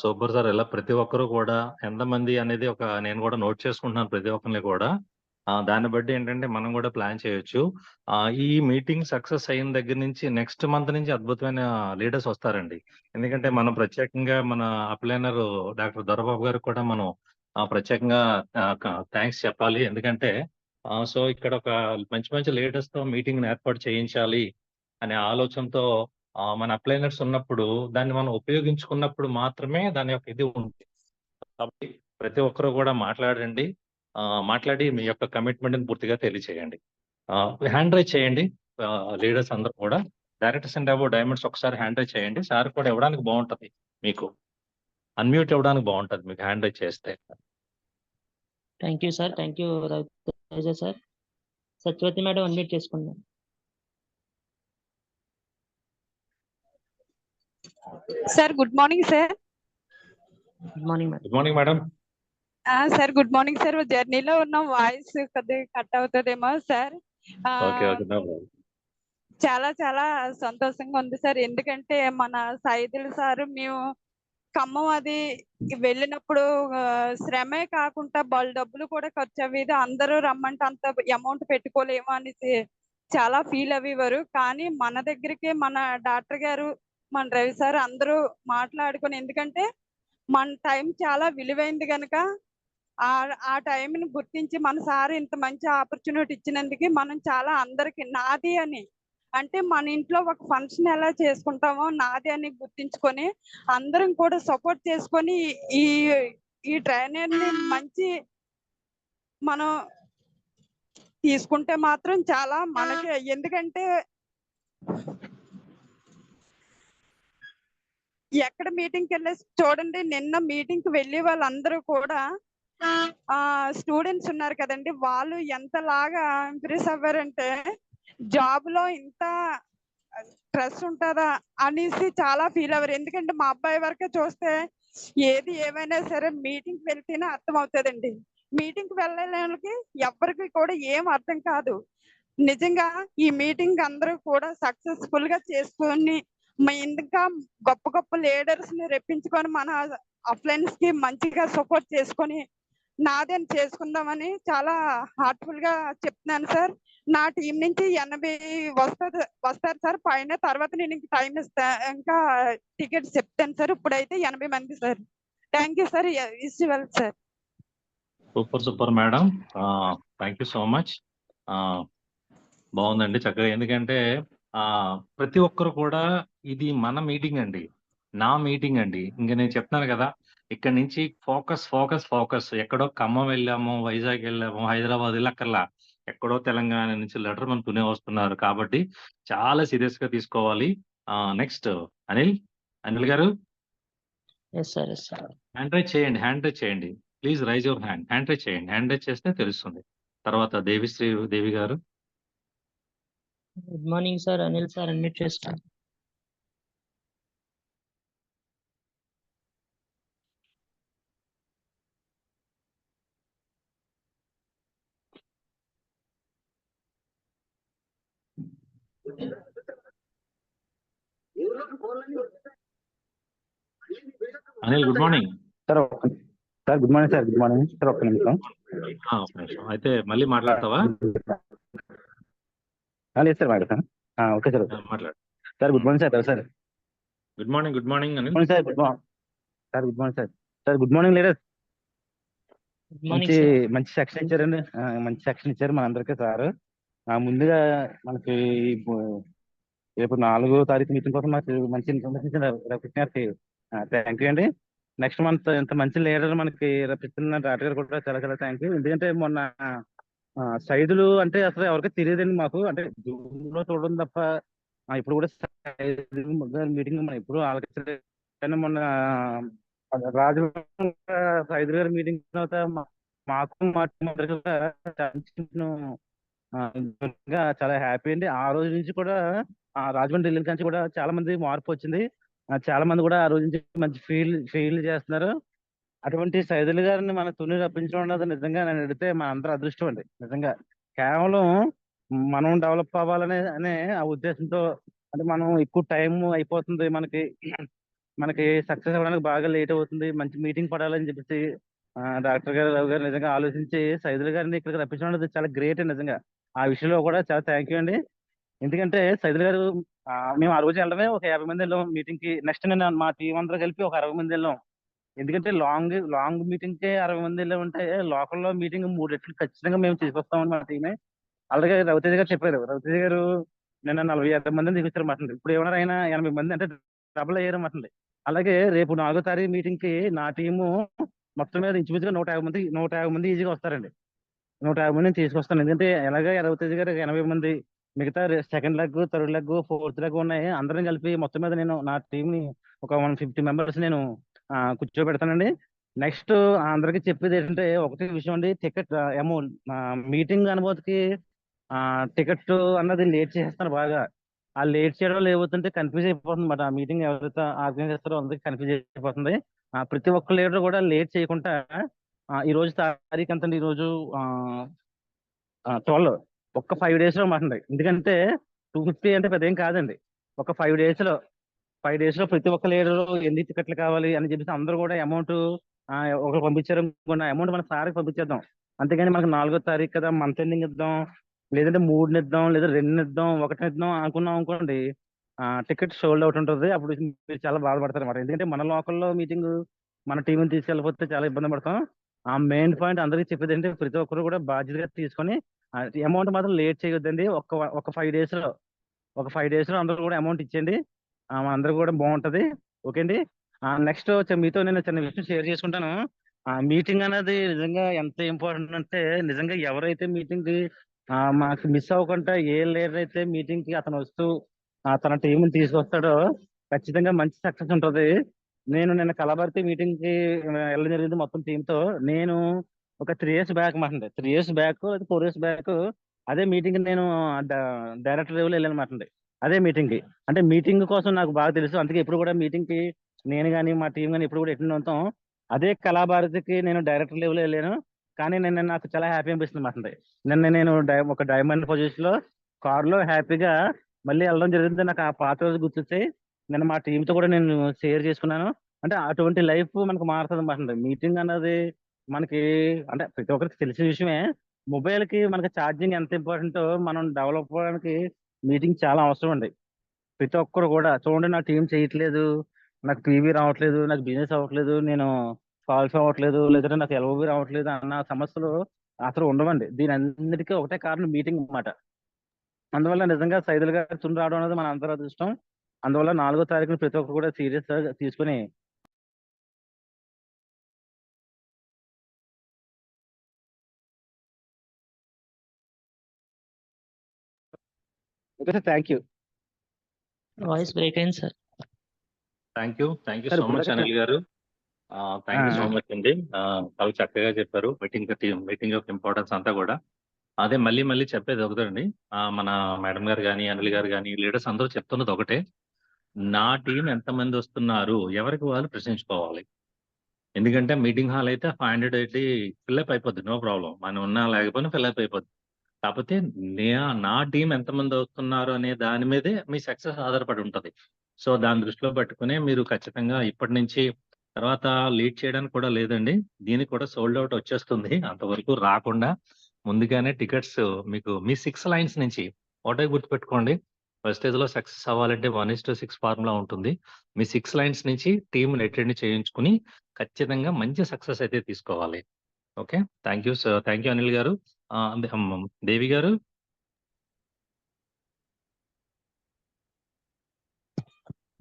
Super sir. ఇలా ప్రతి ఒక్కరు కూడా ఎంతమంది అనేది నేను కూడా నోట్ చేసుకుంటున్నాను ప్రతి ఒక్కరిని కూడా. దాన్ని బట్టి ఏంటంటే మనం కూడా ప్లాన్ చేయొచ్చు. ఈ మీటింగ్ సక్సెస్ అయిన దగ్గర నుంచి నెక్స్ట్ మంత్ నుంచి అద్భుతమైన లీడర్స్ వస్తారండి. ఎందుకంటే మనం ప్రత్యేకంగా మన అప్లైనర్ డాక్టర్ దొరబాబు గారికి కూడా మనం ప్రత్యేకంగా థ్యాంక్స్ చెప్పాలి. ఎందుకంటే సో ఇక్కడ ఒక మంచి మంచి లీడర్స్ తో మీటింగ్ ఏర్పాటు చేయించాలి అనే ఆలోచనతో మన అప్లైనర్స్ ఉన్నప్పుడు దాన్ని మనం ఉపయోగించుకున్నప్పుడు మాత్రమే దాని యొక్క ఇది ఉంది. కాబట్టి ప్రతి ఒక్కరు కూడా మాట్లాడండి. మాట్లాడి మీ యొక్క కమిట్మెంట్ పూర్తిగా తెలియచేయండి. హ్యాండ్ రైజ్ చేయండి. లీడర్స్ అందరూ కూడా డైరెక్టర్స్ అండ్ అబౌవ్ డైమండ్స్ ఒకసారి హ్యాండ్ రైజ్ చేయండి. సార్ కూడా ఇవ్వడానికి బాగుంటది. మీకు అన్మ్యూట్ ఇవ్వడానికి బాగుంటది మీకు హ్యాండ్ రైజ్ చేస్తే. Thank you sir. Thank you Raviteja sir. Satyavathi madam unmute చేసుకుందాం. Sir good morning sir. Good morning madam. Good morning madam. Sir good morning sir. జర్నీలో ఉన్న వాయిస్ కొద్దిగా కట్ అవుతుందేమో sir. Okay okay no problem. చాలా చాలా సంతోషంగా ఉంది సార్. ఎందుకంటే మన సైదులు సార్ మేము ఖమ్మం అది వెళ్ళినప్పుడు శ్రమే కాకుండా వాళ్ళ డబ్బులు కూడా ఖర్చు అయ్యేది. అందరూ రమ్మంటే అంత అమౌంట్ పెట్టుకోలేము అనేసి చాలా ఫీల్ అయ్యేవారు. కానీ మన దగ్గరికి మన డాక్టర్ గారు, మన రవి సార్ అందరూ మాట్లాడుకొని, ఎందుకంటే మన టైం చాలా విలువైంది కనుక ఆ టైంని గుర్తించి మన సార్ ఇంత మంచి ఆపర్చునిటీ ఇచ్చినందుకు మనం చాలా అందరికి నాది అని, అంటే మన ఇంట్లో ఒక ఫంక్షన్ ఎలా చేసుకుంటామో నాది అని గుర్తించుకొని అందరం కూడా సపోర్ట్ చేసుకొని ఈ ఈ ట్రైనర్ని మంచి మనం తీసుకుంటే మాత్రం చాలా మనకి, ఎందుకంటే ఎక్కడ మీటింగ్కి వెళ్ళేసి చూడండి, నిన్న మీటింగ్ కి వెళ్ళే వాళ్ళందరూ కూడా స్టూడెంట్స్ ఉన్నారు కదండి, వాళ్ళు ఎంతలాగా ఇంప్రెస్ అవ్వారంటే జాబ్ లో ఇంత స్ట్రెస్ ఉంటుందా అనేసి చాలా ఫీల్ అవ్వరు. ఎందుకంటే మా అబ్బాయి వరకే చూస్తే ఏది ఏమైనా సరే మీటింగ్కి వెళ్తేనే అర్థం అవుతుందండి. మీటింగ్కి వెళ్ళడానికి ఎవరికి కూడా ఏం అర్థం కాదు. నిజంగా ఈ మీటింగ్ అందరూ కూడా సక్సెస్ఫుల్ గా చేసుకొని ఇంకా గొప్ప గొప్ప లీడర్స్ ని రెప్పించుకొని మన అప్లైన్స్ కి మంచిగా సపోర్ట్ చేసుకొని నాదని చేసుకుందామని చాలా హార్ట్ఫుల్ గా చెప్తున్నాను సార్. నా టీం నుంచి 80 వస్తారు సార్ పైన. తర్వాత నేను ఇంక టైం ఇస్తా, ఇంకా టికెట్స్ చెప్తాను సార్. ఇప్పుడైతే 80 మంది sir. Thank you sir. Is well sir. Super super madam. Thank you so much. బాగుందండి చక్కగా. ఎందుకంటే ప్రతి ఒక్కరు కూడా ఇది మన మీటింగ్ అండి, నా మీటింగ్ అండి. ఇంకా నేను చెప్తున్నాను కదా, ఇక్కడ నుంచి ఫోకస్ ఫోకస్ ఫోకస్. ఎక్కడో ఖమ్మం వెళ్ళాము, వైజాగ్ వెళ్ళాము, హైదరాబాద్ వెళ్ళక్కర్లా, ఎక్కడో తెలంగాణ నుంచి లెటర్ మన తునే వస్తున్నారు. కాబట్టి చాలా సీరియస్ గా తీసుకోవాలి. నెక్స్ట్ అనిల్ గారు yes sir. Yes sir. Hand raise చేయండి. హ్యాండ్ రైజ్ చేయండి. Please raise your hand. Hand raise చేయండి. హ్యాండ్ రైజ్ చేస్తే తెలుస్తుంది. తర్వాత దేవి గారు. Good morning sir. Anil sir unmute చేసుకోండి. Anil good morning sir. Sir good morning sir. Good morning sir. ఒక్క నిమిషం. ఒక నిమిషం. అయితే మళ్ళీ మాట్లాడతావా? లేదు సార్ మాట్లాడతాను. Okay sir. మాట్లాడు sir good morning sir. Sir good morning. Good morning Anil. Sir. Good morning sir. Good morning sir. Sir good morning leaders. Good morning మంచి సార్. మంచి సెక్షన్ ఇచ్చారండి. మంచి సెక్షన్ ఇచ్చారు మనందరికీ సార్. ముందుగా మనకి రేపు 4వ తారీఖు మీటింగ్ కోసం మాకు మంచి ఇన్ఫర్మేషన్ ఇచ్చిన రవికృష్ణకి థ్యాంక్ యూ అండి. నెక్స్ట్ మంత్ ఇంత మంచి లీడర్ మనకి రప్పిస్తున్న డాక్టర్ గారు కూడా చాలా చాలా థ్యాంక్ యూ. ఎందుకంటే మొన్న సైదులు అంటే అసలు ఎవరికి తెలియదండి మాకు, అంటే జూమ్ లో చూడడం తప్ప ఇప్పుడు కూడా మీటింగ్ మనం ఎప్పుడు ఆలోచించలేదు. కానీ మొన్న రాజు సైదులు గారి మీటింగ్ తర్వాత మాకు మా టీం అందరికీ కూడా చాలా హ్యాపీ అండి. ఆ రోజు నుంచి కూడా రాజమండ్రి ఢిల్లీ నుంచి కూడా చాలా మంది మార్పు వచ్చింది. చాలా మంది కూడా ఆ రోజు నుంచి మంచి ఫీల్ చేస్తున్నారు. అటువంటి సైదులు గారిని మన తుని రప్పించడం అన్నది నిజంగా నేను అడిగితే మన అందరూ అదృష్టం అండి. నిజంగా కేవలం మనం డెవలప్ అవ్వాలనే ఆ ఉద్దేశంతో, అంటే మనం ఎక్కువ టైం అయిపోతుంది మనకి, మనకి సక్సెస్ అవ్వడానికి బాగా లేట్ అవుతుంది, మంచి మీటింగ్ పడాలని చెప్పేసి డాక్టర్ గారు, రావు గారు నిజంగా ఆలోచించి సైదులు గారిని ఇక్కడికి రప్పించడం అనేది చాలా గ్రేట్ అండి నిజంగా. ఆ విషయంలో కూడా చాలా థ్యాంక్ యూ అండి. ఎందుకంటే సైదులు గారు మేము ఆ రోజు వెళ్ళడమే ఒక 50 మంది వెళ్ళాం మీటింగ్ కి. నెక్స్ట్ నేను మా టీం అందరూ కలిపి ఒక 60 మంది వెళ్ళాం. ఎందుకంటే లాంగ్ లాంగ్ మీటింగ్ కే 60 మంది వెళ్ళామంటే లోకల్లో మీటింగ్ 3 రెట్లు ఖచ్చితంగా మేము తీసుకొస్తామని మా టీమే. అలాగే రవితేజ గారు చెప్పారు. రవితేజ గారు నిన్న 45 మందిని తీసుకొచ్చారు మాట. ఇప్పుడు ఏమన్నా ఆయన 80 మంది అంటే డబుల్ అయ్యారు మాట. అలాగే రేపు 4వ తారీఖు మీటింగ్ కి నా టీము మొత్తం మీద ఇంచుమించుగా 150 మంది ఈజీగా వస్తారండి. 150 మందిని తీసుకొస్తాను. ఎందుకంటే ఎలాగే రవితేజ గారు 80 మంది, మిగతా second leg, third leg, fourth leg ఉన్నాయి. అందరం కలిపి మొత్తం మీద నేను నా టీం ని ఒక 150 మెంబర్స్ నేను కూర్చోబెడతానండి. నెక్స్ట్ అందరికి చెప్పేది ఏంటంటే ఒకటే విషయం అండి, టికెట్ అమౌంట్ మీటింగ్ అనుభూతికి టికెట్ అన్నది లేట్ చేసేస్తారు బాగా. ఆ లేట్ చేయడం లేకపోతుంటే కన్ఫ్యూజ్ అయిపోతుంది అన్నమాట. ఆ మీటింగ్ ఎవరైతే ఆర్గనైజ్ చేస్తారో అందరికి కన్ఫ్యూజ్ అయిపోతుంది. ప్రతి ఒక్క లీడర్ కూడా లేట్ చేయకుండా ఈ రోజు తారీఖు ఎంత అండి? ఈ రోజు 12, ఒక్క 5 days లో మాట్లాడండి. ఎందుకంటే 250 అంటే పెద్ద ఏం కాదండి. ఒక 5 days లో ప్రతి ఒక్క లీడర్ ఎన్ని టికెట్లు కావాలి అని చెప్పేసి అందరూ కూడా అమౌంట్ ఒకరు పంపించారు అనుకోండి, అమౌంట్ మన సార్కి పంపించేద్దాం. అంతేగాని మనకు 4వ తారీఖు కదా మంత్ ఎండింగ్ ఇద్దాం, లేదంటే 3 ఇద్దాం, లేదా 2 ఇద్దాం, 1 ఇద్దాం అనుకున్నాం అనుకోండి, టికెట్ సోల్డ్ అవుట్ ఉంటుంది. అప్పుడు మీరు చాలా బాధపడతారు అనమాట. ఎందుకంటే మన లోకల్లో మీటింగ్ మన టీంని తీసుకెళ్ళిపోతే చాలా ఇబ్బంది పడతాం. ఆ మెయిన్ పాయింట్ అందరికీ చెప్పేది ఏంటంటే ప్రతి ఒక్కరు కూడా బాధ్యతగా తీసుకొని అమౌంట్ మాత్రం లేట్ చేయొద్దండి. ఒక 5 days లో అందరూ కూడా అమౌంట్ ఇచ్చేయండి. అందరూ కూడా బాగుంటది. ఓకే అండి. నెక్స్ట్ మీతో నేను చిన్న విషయం షేర్ చేసుకుంటాను. మీటింగ్ అనేది నిజంగా ఎంత ఇంపార్టెంట్ అంటే, నిజంగా ఎవరైతే మీటింగ్ మాకు మిస్ అవ్వకుండా ఏ లీడర్ అయితే మీటింగ్ కి అతను వస్తూ తన టీంని తీసుకొస్తాడో ఖచ్చితంగా మంచి సక్సెస్ ఉంటుంది. నేను నిన్న కలబర్తి మీటింగ్ కి వెళ్ళడం జరిగింది మొత్తం టీమ్ తో. నేను ఒక 3 years బ్యాక్ మాట, 3 years బ్యాక్ 4 years బ్యాక్ అదే మీటింగ్ నేను డైరెక్టర్ లెవెల్ వెళ్ళాను మాట. అదే మీటింగ్ కి, అంటే మీటింగ్ కోసం నాకు బాగా తెలుసు. అందుకే ఎప్పుడు కూడా మీటింగ్ కి నేను కానీ మా టీం కానీ ఎప్పుడు కూడా అటెండ్ అవుతాం. అదే కళాభారతికి నేను డైరెక్టర్ లెవెల్ వెళ్ళాను. కానీ నిన్న నాకు చాలా హ్యాపీ అనిపిస్తుంది మాట. నిన్న నేను ఒక డైమండ్ పొజిషన్ లో కార్ లో హ్యాపీగా మళ్ళీ వెళ్ళడం జరిగింది. నాకు ఆ పాత రోజు గుర్తొచ్చాయి. నిన్న మా టీం తో కూడా నేను షేర్ చేసుకున్నాను. అంటే అటువంటి లైఫ్ మనకు మారుతుంది మాట. మీటింగ్ అన్నది మనకి అంటే ప్రతి ఒక్కరికి తెలిసిన విషయమే. మొబైల్ కి మనకి ఛార్జింగ్ ఎంత ఇంపార్టెంటో మనం డెవలప్ అవ్వడానికి మీటింగ్ చాలా అవసరం అండి. ప్రతి ఒక్కరు కూడా చూడండి, నా టీం చేయట్లేదు, నాకు పీవీ రావట్లేదు, నాకు బిజినెస్ అవ్వట్లేదు, నేను కాల్స్ అవ్వట్లేదు, లేదంటే నాకు ఎల్ఓబి రావట్లేదు అన్న సమస్యలు అసలు ఉండవండి. దీని అన్నిటికీ ఒకటే కారణం మీటింగ్ అన్నమాట. అందువల్ల నిజంగా సైదులు గారు తుని రావడం అనేది మన అందరి అదృష్టం. అందువల్ల 4వ తారీఖున ప్రతి ఒక్కరు కూడా సీరియస్ గా తీసుకుని okay sir. Thank you voice break అయింది sir. Thank you sir. So ఇప్పుడు మచ్ దాకా అనిల్ గారు. థ్యాంక్ యూ సో మచ్ అండి. చాలా చక్కగా చెప్పారు మీటింగ్ యొక్క ఇంపార్టెన్స్ అంతా కూడా. అదే మళ్ళీ మళ్ళీ చెప్పేది ఒకటండి. మన మేడం గారు కానీ అనిల్ గారు కానీ లీడర్స్ అందరూ చెప్తున్నది ఒకటే, నా టీం ఎంతమంది వస్తున్నారు ఎవరికి వాళ్ళు ప్రశ్నించుకోవాలి. ఎందుకంటే మీటింగ్ హాల్ అయితే 500 అయితే ఫిల్అప్ అయిపోద్ది, నో ప్రాబ్లం. మనం ఉన్నా లేకపోయినా ఫిల్అప్ అయిపోద్ది. కాకపోతే నా టీం ఎంతమంది వస్తున్నారు అనే దాని మీదే మీ సక్సెస్ ఆధారపడి ఉంటది. సో దాన్ని దృష్టిలో పెట్టుకుని మీరు ఖచ్చితంగా ఇప్పటి నుంచి తర్వాత లీడ్ చేయడానికి కూడా లేదండి. దీనికి కూడా సోల్డ్ అవుట్ వచ్చేస్తుంది. అంతవరకు రాకుండా ముందుగానే టికెట్స్ మీకు మీ 6 lines నుంచి ఒకటే గుర్తుపెట్టుకోండి. వెస్టేజ్ లో సక్సెస్ అవ్వాలంటే 1:6 ఫార్ములా ఉంటుంది. మీ 6 lines నుంచి టీం అటెండ్ చేయించుకుని ఖచ్చితంగా మంచి సక్సెస్ అయితే తీసుకోవాలి. Okay. Thank you sir. Thank you Anil గారు. దేవి గారు.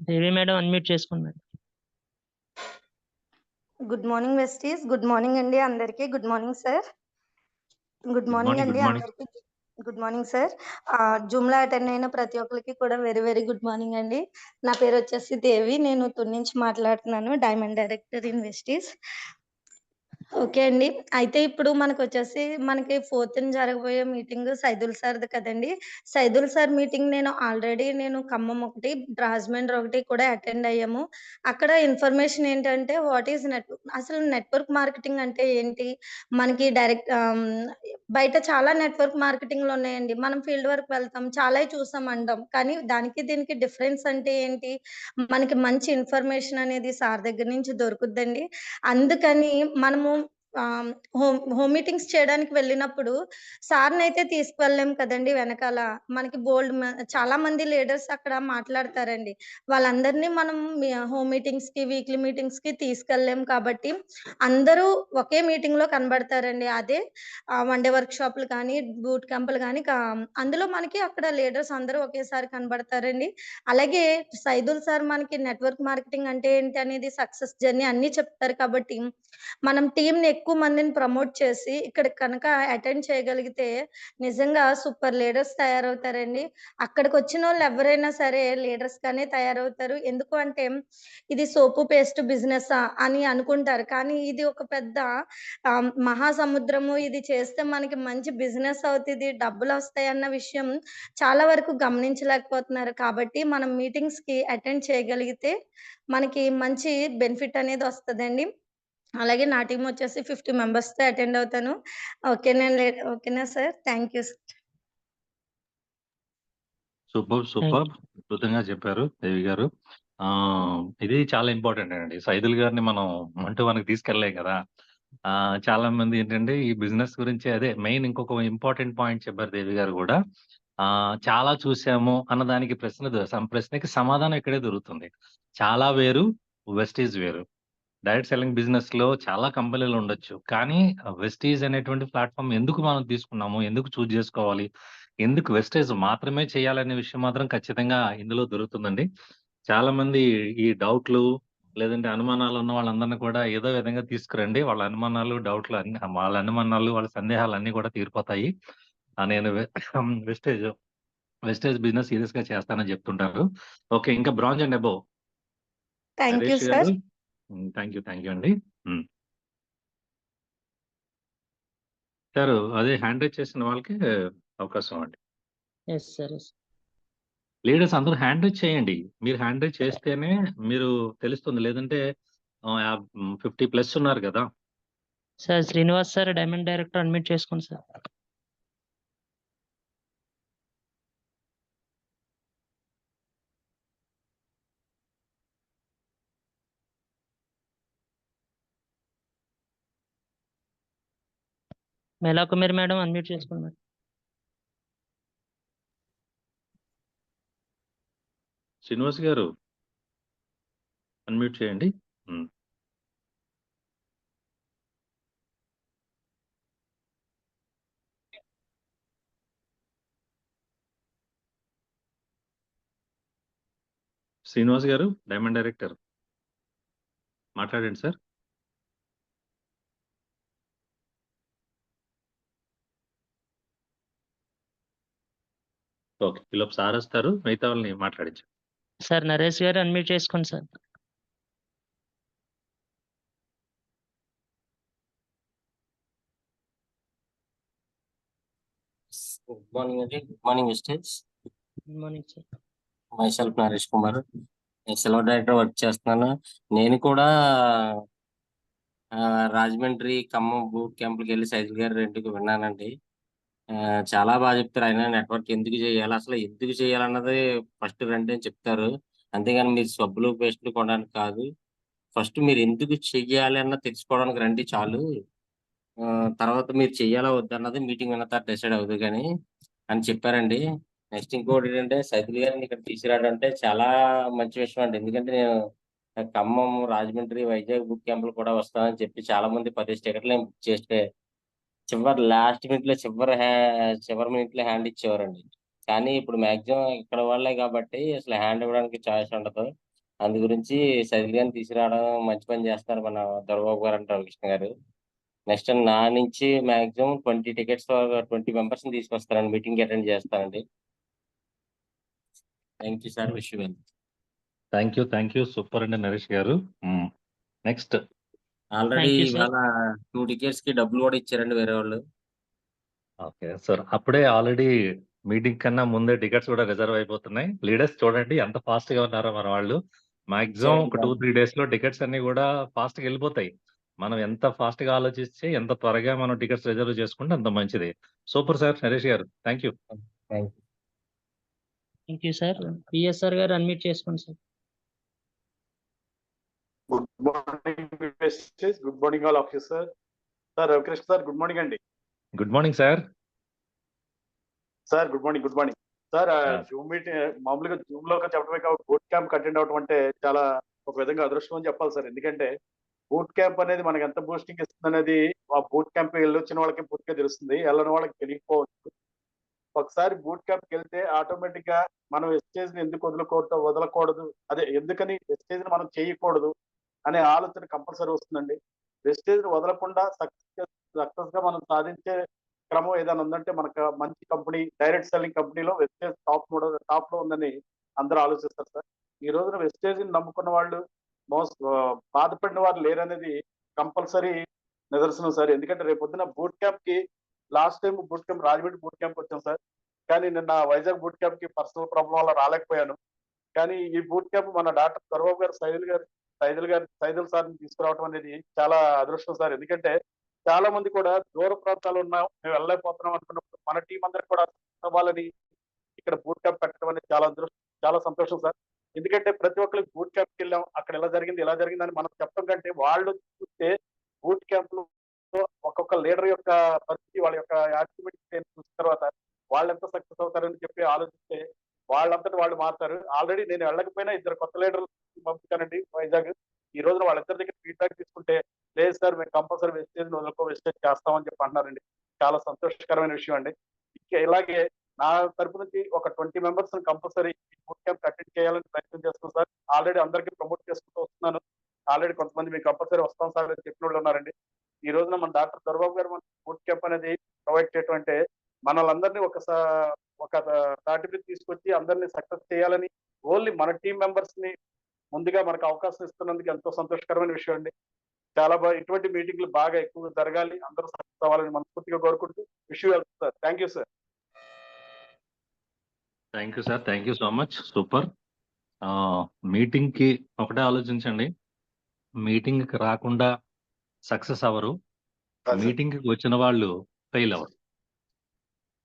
దేవి మేడం అన్మ్యూట్ చేసుకున్నాడు. గుడ్ మార్నింగ్ వెస్టీస్. గుడ్ మార్నింగ్ అండి అందరికి. Good morning sir. Good morning అండి అందరికి. Good morning sir. జూమ్ లో అటెండ్ అయిన ప్రతి ఒక్కరికి కూడా వెరీ వెరీ గుడ్ మార్నింగ్ అండి. నా పేరు వచ్చేసి దేవి. నేను తుని నుంచి మాట్లాడుతున్నాను, డైమండ్ డైరెక్టర్ ఇన్ వెస్టీస్. ఓకే అండి. అయితే ఇప్పుడు మనకు వచ్చేసి మనకి 4th జరగబోయే మీటింగ్ సైదుల్ సార్ది కదండి. సైదుల్ సార్ మీటింగ్ నేను ఖమ్మం ఒకటి, రాజమండ్రి ఒకటి కూడా అటెండ్ అయ్యాము. అక్కడ ఇన్ఫర్మేషన్ ఏంటంటే వాట్ ఈస్ అసలు నెట్వర్క్ మార్కెటింగ్ అంటే ఏంటి, మనకి డైరెక్ట్ బయట చాలా నెట్వర్క్ మార్కెటింగ్‌లు ఉన్నాయండి. మనం ఫీల్డ్ వర్క్ వెళ్తాం. చాలాయి చూసాం అంటాం. కానీ దానికి దీనికి డిఫరెన్స్ అంటే ఏంటి? మనకి మంచి ఇన్ఫర్మేషన్ అనేది సార్ దగ్గర నుంచి దొరుకుద్దండి. అందుకని మనము హోమ్ మీటింగ్స్ చేయడానికి వెళ్ళినప్పుడు సార్‌నయితే తీసుకువెళ్ళలేం కదండీ వెనకాల. మనకి చాలా మంది లీడర్స్ అక్కడ మాట్లాడతారండి. వాళ్ళందరినీ మనం హోమ్ మీటింగ్స్‌కి, వీక్లీ మీటింగ్స్‌కి తీసుకెళ్ళలేం కాబట్టి అందరూ ఒకే మీటింగ్‌లో కనబడతారండి. అదే వన్ డే వర్క్‌షాప్‌లు కానీ, బూట్ క్యాంపులు గానీ అందులో మనకి అక్కడ లీడర్స్ అందరూ ఒకేసారి కనబడతారండి. అలాగే సైదుల్ సార్ మనకి నెట్వర్క్ మార్కెటింగ్ అంటే ఏంటి అనేది సక్సెస్ జర్నీ అన్నీ చెప్తారు కాబట్టి, మనం టీమ్‌ని ఎక్కువ మందిని ప్రమోట్ చేసి ఇక్కడ కనుక అటెండ్ చేయగలిగితే నిజంగా సూపర్ లీడర్స్ తయారవుతారండి. అక్కడికొచ్చినోళ్ళు ఎవరైనా సరే లీడర్స్‌గానే తయారవుతారు. ఎందుకు అంటే ఇది సోపు పేస్ట్ బిజినెసా అని అనుకుంటారు. కానీ ఇది ఒక పెద్ద మహాసముద్రము. ఇది చేస్తే మనకి మంచి బిజినెస్ అవుతది, డబ్బులొస్తాయన్న విషయం చాలా వరకు గమనించలేకపోతున్నారు. కాబట్టి మనం మీటింగ్స్‌కి అటెండ్ చేయగలిగితే మనకి మంచి బెనిఫిట్ అనేది వస్తదండి. అలాగే నా టీమ్ వచ్చేసి 50 మెంబర్స్‌తో అటెండ్ అవుతాను. ఓకేనా sir? Thank you sir. Superb! అద్భుతంగా చెప్పారు దేవి గారు. ఇది చాలా ఇంపార్టెంట్ అండి. సైదుల్ గారిని మనం 1 to 1కి తీసుకెళ్ళలేం కదా! చాలా మంది ఏంటంటే ఈ బిజినెస్ గురించి అదే మెయిన్ ఇంకొక ఇంపార్టెంట్ పాయింట్ చెప్పారు దేవి గారు గూడా. చాలా చూసాము అన్నదానికి ప్రశ్నకి సమాధానం ఇక్కడే దొరుకుతుంది. చాలా వేరు, వెస్టీజ్ వేరు. డైరెక్ట్ సెల్లింగ్ బిజినెస్‌లో చాలా కంపెనీలు ఉండొచ్చు. కానీ వెస్టీజ్ అనేటువంటి ప్లాట్‌ఫార్మ్ ఎందుకు మనం తీసుకున్నాము? ఎందుకు చూజ్ జేసుకోవాలి? ఎందుకు వెస్టేజ్ మాత్రమే చేయాలనే విషయం మాత్రం ఖచ్చితంగా ఇందులో దొరుకుతుందండి. చాలామంది ఈ డౌట్‌లు లేదంటే అనుమానాలు ఉన్న వాళ్ళందరిని కూడా ఏదో విధంగా తీసుకురండి. వాళ్ళ అనుమానాలు, డౌట్‌లు అన్నీ వాళ్ళ అనుమానాలు, వాళ్ళ సందేహాలన్నీ కూడా తీరిపోతాయి. నేను వెస్టేజ్ వెస్టేజ్ బిజినెస్ సీరియస్‌గా చేస్తానని చెప్తుంటారు. ఓకే. ఇంకా bronze and above thank you Naresh sir. గారు. థాంక్ యూ అండి. సారు అదే హ్యాండ్ రైజ్ చేసిన వాళ్ళకి అవకాశం ఇవ్వండి. Yes sir. యెస్. లీడర్స్ అందరూ హ్యాండ్ రైజ్ చేయండి. మీరు హ్యాండ్ రైజ్ చేస్తేనే మీరు తెలుస్తుంది. లేదంటే 50+ ఉన్నారు గదా! Sir Srinivas sir diamond director unmute చేసుకోండి సార్. మేలా కుమారి మేడం అన్మ్యూట్ చేసుకోండి మేడం. శ్రీనివాస్ గారు అన్‌మ్యూట్ చేయండి. శ్రీనివాస్ గారు డైమండ్ డైరెక్టర్. మాట్లాడండి సార్. ఓకే. ఈలోపు సార్ వస్తారు. మిగతా వాళ్ళని మాట్లాడించండి. సార్ నరేష్ గారు అన్మ్యూట్ చేసుకోండి సార్. గుడ్ మార్నింగ్ అండి. Good morning visitors. Good morning sir. Myself Naresh Kumar. సెలవు డైరెక్టర్ వర్క్ చేస్తున్నాను. నేను కూడా రాజమండ్రి, ఖమ్మం బూట్ క్యాంపులకి వెళ్ళి సైదుల్ గారి రెండుకి విన్నానండి. చాలా బాగా చెప్తారు. ఆయన నెట్వర్క్ ఎందుకు చేయాలి, అసలు ఎందుకు చేయాలన్నది ఫస్ట్ రండి అని చెప్తారు. అంతేగాని మీరు సబ్బులు పేస్టులు కొనడానికి కాదు. ఫస్ట్ మీరు ఎందుకు చెయ్యాలి అన్న తెలుసుకోవడానికి రండి చాలు. తర్వాత మీరు చెయ్యాలా వద్దన్నది మీటింగ్ విన్న తర్వాత డిసైడ్ అవుతుంది కానీ అని చెప్పారండి. నెక్స్ట్ ఇంకోటి ఏంటంటే సైదుల్ గారిని ఇక్కడ తీసుకురావడం అంటే చాలా మంచి విషయం అండి. ఎందుకంటే నేను ఖమ్మం, రాజమండ్రి, వైజాగ్ బుక్ క్యాంపులు కూడా వస్తానని చెప్పి చాలా మంది 10 టికెట్లు బుక్ చేస్తే లాస్ట్ మినిట్ లో చివరి మినిట్ లో హ్యాండ్ ఇచ్చేవారండి. కానీ ఇప్పుడు మాక్సిమం ఇక్కడ వాళ్ళే కాబట్టి అసలు హ్యాండ్ ఇవ్వడానికి ఛాయిస్ ఉండదు. అందు గురించి సైదుల్ గారిని తీసుకురావడం మంచి పని చేస్తారు మన దొరబాబు గారు అంటారు కృష్ణ గారు. నెక్స్ట్ నా నుంచి మాక్సిమం 20 టికెట్స్ 20 మెంబర్స్ తీసుకొస్తానండి. మీటింగ్ అటెండ్ చేస్తానండి. Thank you sir. Wish you well. Thank you. Super అండి నరేష్ గారు. Next already Thank you, sir. ఇవాళ 2 టికెట్స్ కి డబ్బులు కూడా ఇచ్చారండి వేరే వాళ్ళు. ఓకే. సార్ అప్పుడే ఆల్రెడీ మీటింగ్ కన్నా ముందే టికెట్స్ కూడా రిజర్వ్ అయిపోతున్నాయి. లీడర్స్ చూడండి ఎంత ఫాస్ట్‌గా ఉన్నారో మన వాళ్ళు. మాక్సిమం ఒక 2, 3 డేస్‌లో టికెట్స్ అన్నీ కూడా ఫాస్ట్‌గా వెళ్ళిపోతాయి. మనం ఎంత ఫాస్ట్ గా ఆలోచిస్తే ఎంత త్వరగా మనం టికెట్స్ రిజర్వ్ చేసుకుంటే అంత మంచిది. సూపర్ సార్ నరేష్ గారు. Thank you. Thank you. Thank you sir. PSR గారు అన్మ్యూట్ చేసుకోండి sir. Good morning good morning all of you sir. Sir Ravikrishna sir good morning అండి. Good morning sir. Sir good morning sir. Yeah. Zoom meeting మామూలుగా Zoom లో చెప్పడమే కాదు, boot camp attend అవడం అంటే చాలా ఒక విధంగా అదృష్టం అని చెప్పాలి సార్. ఎందుకంటే బూట్ క్యాంప్ అనేది మనకి ఎంత బూస్టింగ్ ఇస్తుంది అనేది ఆ బూట్ క్యాంప్ వెళ్ళొచ్చిన వాళ్ళకి పూర్తిగా తెలుస్తుంది, వెళ్ళని వాళ్ళకి తెలియకపోవచ్చు. ఒకసారి బూట్ క్యాంప్కి వెళ్తే ఆటోమేటిక్ గా మనం ఎస్టేజ్ ని ఎందుకు వదలకూడదు, అదే ఎందుకని ఎస్టేజ్ ని మనం చేయకూడదు అనే ఆలోచన కంపల్సరీ వస్తుందండి. వెస్టేజ్ ని వదలకుండా సక్సెస్ గా మనం సాధించే క్రమం ఏదైనా ఉందంటే మనకు మంచి కంపెనీ, డైరెక్ట్ సెల్లింగ్ కంపెనీలో వెస్టేజ్ టాప్ లో ఉందని అందరూ ఆలోచిస్తారు సార్. ఈ రోజున వెస్టేజ్ ని నమ్ముకున్న వాళ్ళు బాధపడిన వారు లేరనేది కంపల్సరీ నిదర్శనం సార్. ఎందుకంటే రేపు పొద్దున బూట్ క్యాంప్ కి last time boot camp Rajahmundry boot camp వచ్చాం సార్, కానీ నిన్న వైజాగ్ బూట్ క్యాంప్ కి పర్సనల్ ప్రాబ్లం వల్ల రాలేకపోయాను. కానీ ఈ బూట్ క్యాంప్ మన డాక్టర్ సర్బాబు గారు సైదుల్ సార్ని తీసుకురావడం అనేది చాలా అదృష్టం సార్. ఎందుకంటే చాలా మంది కూడా దూర ప్రాంతాలు ఉన్నాం, మేము వెళ్ళలేకపోతున్నాం అనుకున్నప్పుడు మన టీం అందరికి కూడా అవ్వాలని ఇక్కడ బూట్ క్యాంప్ పెట్టడం అనేది చాలా సంతోషం సార్. ఎందుకంటే ప్రతి ఒక్కరికి బూట్ క్యాంప్కి వెళ్ళాం, అక్కడ ఇలా జరిగింది అని మనం చెప్పడం కంటే వాళ్ళు చూస్తే బూట్ క్యాంప్ లో ఒక్కొక్క లీడర్ యొక్క పరిస్థితి, వాళ్ళ యొక్క యాక్టివిటీ చూసిన తర్వాత వాళ్ళు ఎంత సక్సెస్ అవుతారని చెప్పి ఆలోచిస్తే వాళ్ళంతటి వాళ్ళు మారుతారు. ఆల్రెడీ నేను వెళ్ళకపోయినా 2 కొత్త లీడర్లు పంపుతానండి వైజాగ్. ఈ రోజున వాళ్ళిద్దరి దగ్గర ఫీడ్బ్యాక్ తీసుకుంటే లేదు సార్ మేము కంపల్సరీ వెస్టేజ్ చేస్తామని చెప్పి అంటున్నారండి. చాలా సంతోషకరమైన విషయం అండి. ఇలాగే నా తరపు నుంచి ఒక 20 members compulsory boot camp attend చేయాలని ప్రయత్నం చేస్తున్నాం సార్. ఆల్రెడీ అందరికీ ప్రమోట్ చేసుకుంటూ వస్తున్నాను. ఆల్రెడీ కొంతమంది మీకు కంపల్సరీ వస్తాం సార్ అని చెప్పిన వాళ్ళు ఉన్నారండి. ఈ రోజున మన డాక్టర్ దొరబాబు గారు మన బూట్ క్యాంప్ అనేది ప్రొవైడ్ చేయటం అంటే మనల్ని ఒక తాటి మీద తీసుకొచ్చి అందరినీ సక్సెస్ చేయాలని ఓన్లీ మన టీం మెంబర్స్ ని ముందుగా మనకు అవకాశం ఇస్తున్నందుకు ఎంతో సంతోషకరమైన విషయం అండి. చాలా బాగా ఇటువంటి మీటింగ్లు బాగా ఎక్కువగా జరగాలి, అందరూ సక్సెస్ అవ్వాలని మనస్ఫూర్తిగా కోరుకుంటూ wish you well sir. Thank you sir. Thank you sir. Thank you so much. Super. Meeting కి ఒకటే ఆలోచించండి, మీటింగ్ కి రాకుండా సక్సెస్ అవ్వరు, మీటింగ్ కి వచ్చిన వాళ్ళు ఫెయిల్ అవ్వరు.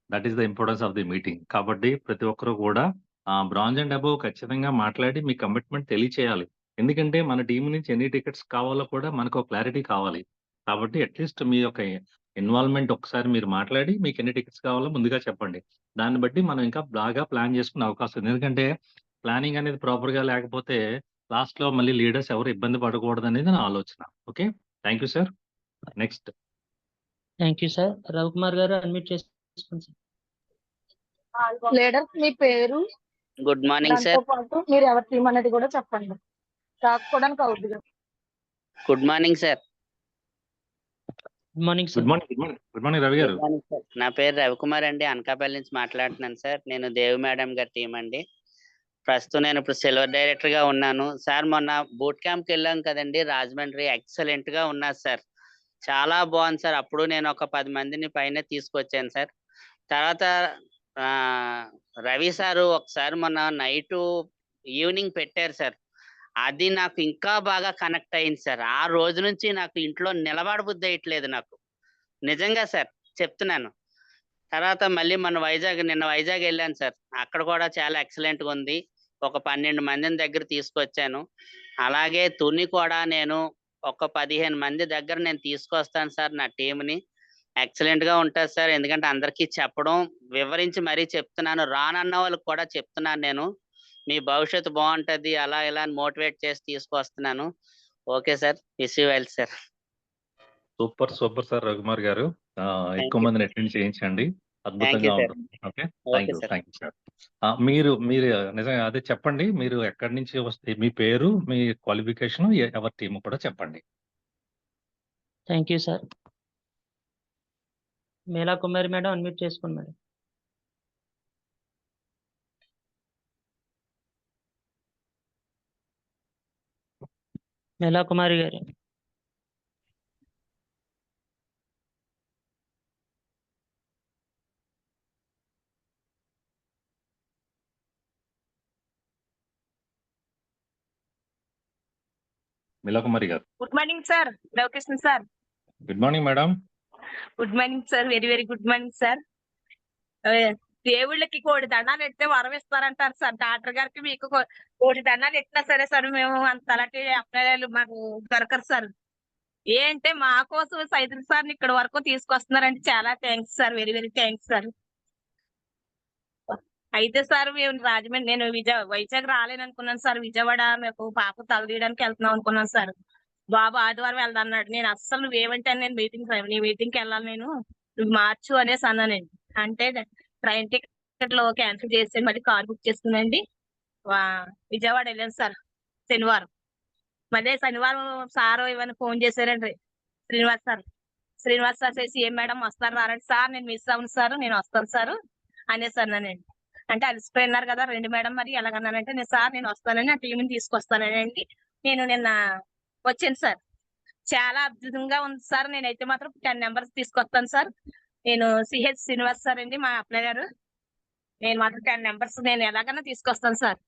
That is the importance of the meeting. కాబట్టి ప్రతి ఒక్కరు కూడా బ్రాంజ్ అండ్ అబోవ్ ఖచ్చితంగా మాట్లాడి మీ కమిట్మెంట్ తెలియచేయాలి. ఎందుకంటే మన టీం నుంచి ఎన్ని టికెట్స్ కావాలో కూడా మనకు క్లారిటీ కావాలి. కాబట్టి అట్లీస్ట్ మీ యొక్క ఇన్వాల్వ్మెంట్ ఒకసారి మీరు మాట్లాడి మీకు ఎన్ని టికెట్స్ కావాలో ముందుగా చెప్పండి. దాన్ని బట్టి మనం ఇంకా బాగా ప్లాన్ చేసుకునే అవకాశం ఉంది. ఎందుకంటే ప్లానింగ్ అనేది ప్రాపర్ గా లేకపోతే లాస్ట్ లో మళ్ళీ లీడర్స్ ఎవరు ఇబ్బంది పడకూడదు అనేది నా ఆలోచన. Okay, thank you sir. Next. Thank you sir. Ravikumar గారు అన్మ్యూట్ చేసుకోండి సార్. లీడర్ మీ పేరు, గుడ్ మార్నింగ్ దాంతో సార్. పాటు మీరు ఎవరి టీం అనేది కూడా చెప్పండి, రాసుకోవడానికి అవుతుంది. Good morning sir. Good morning sir. Good morning Ravi గారు. Good morning sir. నా పేరు రవికుమార్ అండి, అనకాపల్లి నుంచి మాట్లాడుతున్నాను సార్. నేను దేవి మేడం గారి టీం అండి. ప్రస్తుతం నేను ఇప్పుడు సిల్వర్ డైరెక్టర్ గా ఉన్నాను సార్. మొన్న బూట్ క్యాంప్కి వెళ్ళాం కదండి రాజమండ్రి, ఎక్సలెంట్ గా ఉన్నది సార్, చాలా బాగుంది సార్. అప్పుడు నేను ఒక 10 మందిని పైన తీసుకొచ్చాను సార్. తర్వాత రవి సారు ఒకసారి మొన్న నైట్ ఈవినింగ్ పెట్టారు సార్, అది నాకు ఇంకా బాగా కనెక్ట్ అయింది సార్. ఆ రోజు నుంచి నాకు ఇంట్లో నిలబడబుద్ధి అయ్యట్లేదు నాకు, నిజంగా సార్ చెప్తున్నాను. తర్వాత మళ్ళీ నిన్న వైజాగ్ వెళ్ళాను సార్, అక్కడ కూడా చాలా ఎక్సలెంట్ గా ఉంది. ఒక 12 మందిని దగ్గర తీసుకొచ్చాను. అలాగే తుని కూడా నేను ఒక 15 మంది దగ్గర నేను తీసుకొస్తాను సార్ నా టీంని. ఎక్సలెంట్ గా ఉంటుంది సార్. ఎందుకంటే అందరికీ చెప్పడం, వివరించి మరీ చెప్తున్నాను, రానన్న వాళ్ళకి కూడా చెప్తున్నాను నేను, మీ భవిష్యత్తు బాగుంటది అలా ఇలా అని మోటివేట్ చేసి తీసుకొస్తున్నాను. Okay sir, wish you well sir. Super sir Ravikumar గారు. ఎక్కువ you. మందిని అటెండ్ చేయించండి, Thank అద్భుతంగా you, sir. ఉంటుంది. Okay, Okay, sir. Thank you sir. మీరు నిజంగా అదే చెప్పండి, మీరు ఎక్కడి నుంచి వస్తే మీ పేరు, మీ క్వాలిఫికేషన్, ఎవరి టీం కూడా చెప్పండి. Thank you sir. మేలా కుమారి మేడం అన్మ్యూట్ చేసుకోండి మేడం. మేలా కుమారి గారు. మిలకుమారి గారు. Good morning sir, Ravikrishna sir. Good morning madam. Good morning sir, very very good morning sir. దేవుళ్ళకి కోడి దండాలు ఎత్తే వరం ఇస్తారంటారు సార్. డాక్టర్ గారికి మీకు కోడి దండాలు ఎత్తినా సరే సార్ మేము అంత అలాంటి అప్లయాలు మాకు దొరకరు సార్. ఏంటే మా కోసం సైదుల్ సార్ ఇక్కడ వరకు తీసుకొస్తున్నారంటే చాలా thanks sir, very very thanks sir. అయితే సార్ మేము రాజమండ్రి, నేను వైజాగ్ రాలేను అనుకున్నాను సార్. విజయవాడ మీకు పాప తలదీయడానికి వెళ్తున్నాం అనుకున్నాను సార్. బాబు ఆదివారం వెళ్దాం అన్నాడు. నేను అస్సలు నువ్వేమంటే నేను నీ మీటింగ్కి వెళ్ళాలి, నేను నువ్వు మార్చు అనేసి అన్నానండి. అంటే ట్రైన్ టికెట్ లో క్యాన్సిల్ చేసి మళ్ళీ కార్ బుక్ చేసుకున్నాండి. విజయవాడ వెళ్ళాను సార్ శనివారం. మళ్ళీ శనివారం సార్ ఇవన్నీ ఫోన్ చేశారండి, శ్రీనివాస్ సార్ చేసి ఏం మేడం వస్తారు రారండి సార్, నేను మిస్ అవును సార్, నేను వస్తాను సార్ అనేసి అన్నానండి. అంటే అలసిపోయినారు కదా రండి మేడం మరి ఎలాగన్నానంటే, నేను సార్ నేను వస్తానని ఆ టీంని తీసుకొస్తానండి. నేను నిన్న వచ్చాను సార్. చాలా అద్భుతంగా ఉంది సార్. నేనైతే మాత్రం 10 నెంబర్స్ తీసుకొస్తాను సార్. నేను సిహెచ్ శ్రీనివాస్ సార్ అండి మా అప్లై గారు. నేను మాత్రం 10 నెంబర్స్ నేను ఎలాగైనా తీసుకొస్తాను సార్.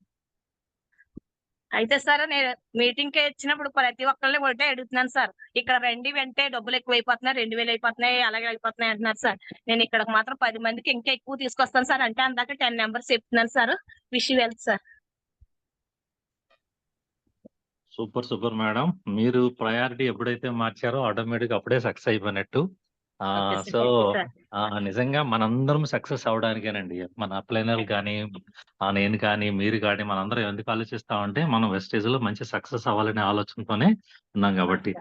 అయితే సార్ నేను మీటింగ్ కి వచ్చినప్పుడు ప్రతి ఒక్కరిని ఒకటే అడుగుతున్నాను సార్, ఇక్కడ రండి వెంటే డబ్బులు ఎక్కువ అయిపోతున్నాయి, 2000 అయిపోతున్నాయి, అలాగే అయిపోతున్నాయి అంటున్నారు సార్. నేను ఇక్కడ మాత్రం 10 మందికి ఇంకా ఎక్కువ తీసుకొస్తాను సార్. అంటే అందాక 10 నెంబర్స్ చెప్తున్నాను sir. Wish you well sir. Super super madam. మీరు ప్రయారిటీ ఎప్పుడైతే మార్చారో ఆటోమేటిక్ అప్పుడే సక్సెస్ అయిపోయినట్టు. సో నిజంగా మనందరం సక్సెస్ అవడానికేనండి. మన అప్లైనర్ కానీ నేను కానీ మీరు కానీ మనందరం ఎందుకు ఆలోచిస్తామంటే మనం వెస్టేజ్ లో మంచి సక్సెస్ అవ్వాలనే ఆలోచనతోనే ఉన్నాం కాబట్టి.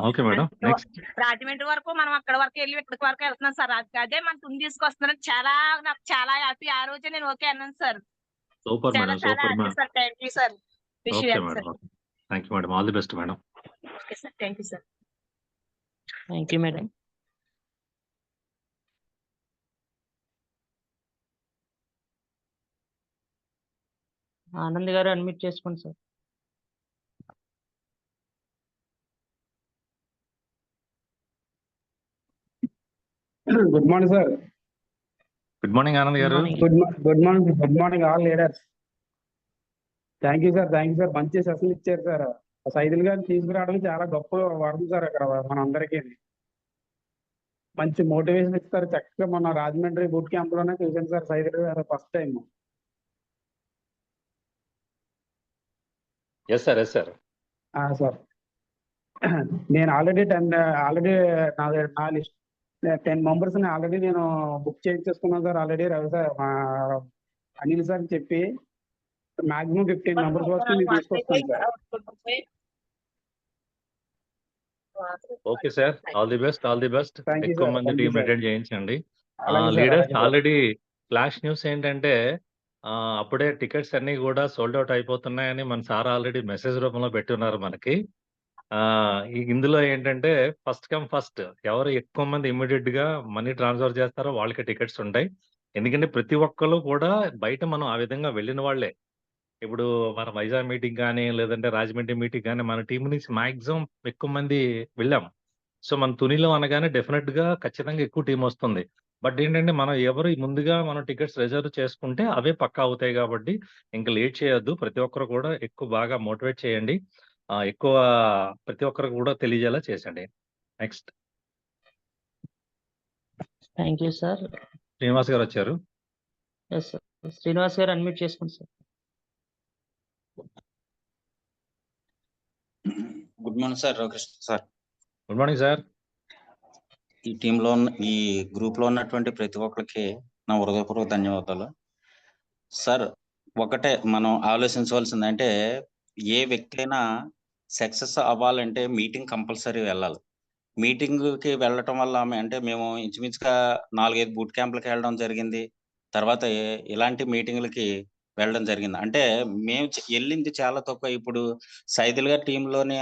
Okay madam, next. రాజమండ్రి వరకు మనం అక్కడ వరకు వెళ్ళి ఇక్కడికి వరకు వెళ్తున్నాం సార్. అదే మన తుని తీసుకొస్తున్నారని నాకు చాలా హ్యాపీ. ఆ రోజే నేను ఓకే అన్నాను సార్. సూపర్ చాలా మేడం, చాలా super happy madam. Sir. Thank you sir. Wish you okay well madam, sir. Thank you madam, all the best madam. Okay sir, thank you sir. Thank you madam. Anand గారు admit చేసుకోండి sir. Good morning sir. Good morning Anand గారు. Good morning all leaders. Thank you sir, మంచి session ఇచ్చారు sir. Saidul గారిని తీసుకురావడం చాలా గొప్ప వరం సార్. అక్కడ మనందరికీ మంచి మోటివేషన్ ఇస్తారు. చక్కగా మన రాజమండ్రి బూట్ క్యాంప్ లోనే చూసాను సార్ సైదుల్ గారు first time. Yes sir, yes sir. Sir నేను ఆల్రెడీ నా లిస్ట్ 10 మెంబర్స్ ఆల్రెడీ నేను బుక్ చేయించేసుకున్నాను sir. Already Ravi sir Anil sir చెప్పి మాక్సిమం 15 మెంబర్స్ వరకు నేను తీసుకొస్తాను sir. Okay sir, all the best, all the best. Thank you, ఎక్కువ sir. మంది Thank you, team sir. Attend చేయించండి. అలాగే సార్, లీడర్స్ అలాగే సార్. ఆల్రెడీ ఫ్లాష్ న్యూస్ ఏంటంటే అప్పుడే టికెట్స్ అన్ని కూడా సోల్డ్ అవుట్ అయిపోతున్నాయని మన సార్ ఆల్రెడీ మెసేజ్ రూపంలో పెట్టున్నారు మనకి. ఇందులో ఏంటంటే ఫస్ట్ కమ్ ఫస్ట్, ఎవరు ఎక్కువ మంది ఇమ్మీడియట్ గా మనీ ట్రాన్స్ఫర్ చేస్తారో వాళ్ళకి టికెట్స్ ఉంటాయి. ఎందుకంటే ప్రతి ఒక్కరు కూడా బయట మనం ఆ విధంగా వెళ్ళిన వాళ్ళే. ఇప్పుడు మన వైజాగ్ మీటింగ్ కానీ లేదంటే రాజమండ్రి మీటింగ్ కానీ మన టీం నుంచి మాక్సిమం ఎక్కువ మంది వెళ్ళాం. సో మన తునిలో అనగానే డెఫినెట్ గా ఖచ్చితంగా ఎక్కువ టీం వస్తుంది. బట్ ఏంటంటే మనం ఎవరు ముందుగా మనం టికెట్స్ రిజర్వ్ చేసుకుంటే అవే పక్కా అవుతాయి కాబట్టి ఇంకా లేట్ చేయొద్దు. ప్రతి ఒక్కరు కూడా ఎక్కువ బాగా మోటివేట్ చేయండి. ఎక్కువ ప్రతి ఒక్కరికి కూడా తెలియజేలా చేసండి. Next thank you sir. Srinivas గారు వచ్చారు. ఎస్ సార్, శ్రీనివాస్ గారు అడ్మిట్ చేసుకోండి sir. Good morning sir, Ravikrishna sir. Good morning sir. ఈ టీంలో ఈ గ్రూప్ లో ఉన్నటువంటి ప్రతి ఒక్కరికి నా హృదయపూర్వక ధన్యవాదాలు సార్. ఒకటే మనం ఆలోచించవలసింది అంటే ఏ వ్యక్తి అయినా సక్సెస్ అవ్వాలంటే మీటింగ్ కంపల్సరీ వెళ్ళాలి. మీటింగ్ కి వెళ్ళటం వల్ల అంటే మేము ఇంచుమించుగా 4-5 బూట్ క్యాంపులకి వెళ్ళడం జరిగింది. తర్వాత ఇలాంటి మీటింగ్లకి వెళ్ళడం జరిగింది. అంటే మేము వెళ్ళింది చాలా తక్కువ. ఇప్పుడు సైదుల్ గారి టీంలోనే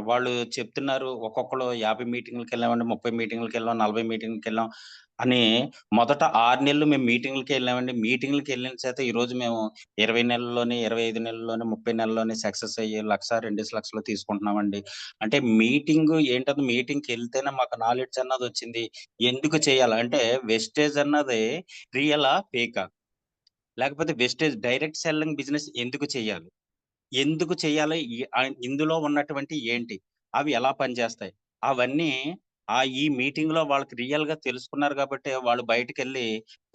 వాళ్ళు చెప్తున్నారు ఒక్కొక్కరు 50 మీటింగ్లకి వెళ్ళామండి, 30 మీటింగ్లకి వెళ్ళాం, 40 మీటింగ్లకి వెళ్ళాం అని. మొదట 6 నెలలు మేము మీటింగ్లకి వెళ్ళామండి. మీటింగ్లకి వెళ్ళిన చేత ఈ రోజు మేము 20 నెలల్లోని, 25 నెలల్లోని, 30 నెలల్లోని సక్సెస్ అయ్యి 1,00,000, 2,00,000 తీసుకుంటున్నామండి. అంటే మీటింగ్ ఏంటంటే మీటింగ్కి వెళ్తేనే మాకు నాలెడ్జ్ అన్నది వచ్చింది. ఎందుకు చేయాలి అంటే వెస్టేజ్ అన్నది రియలా ఫేకా, లేకపోతే వెస్టేజ్ డైరెక్ట్ సెల్లింగ్ బిజినెస్ ఎందుకు చేయాలి, ఎందుకు చేయాలి, ఇందులో ఉన్నటువంటి ఏంటి, అవి ఎలా పనిచేస్తాయి, అవన్నీ ఈ మీటింగ్ లో వాళ్ళకి రియల్ గా తెలుసుకున్నారు కాబట్టి వాళ్ళు బయటకు వెళ్ళి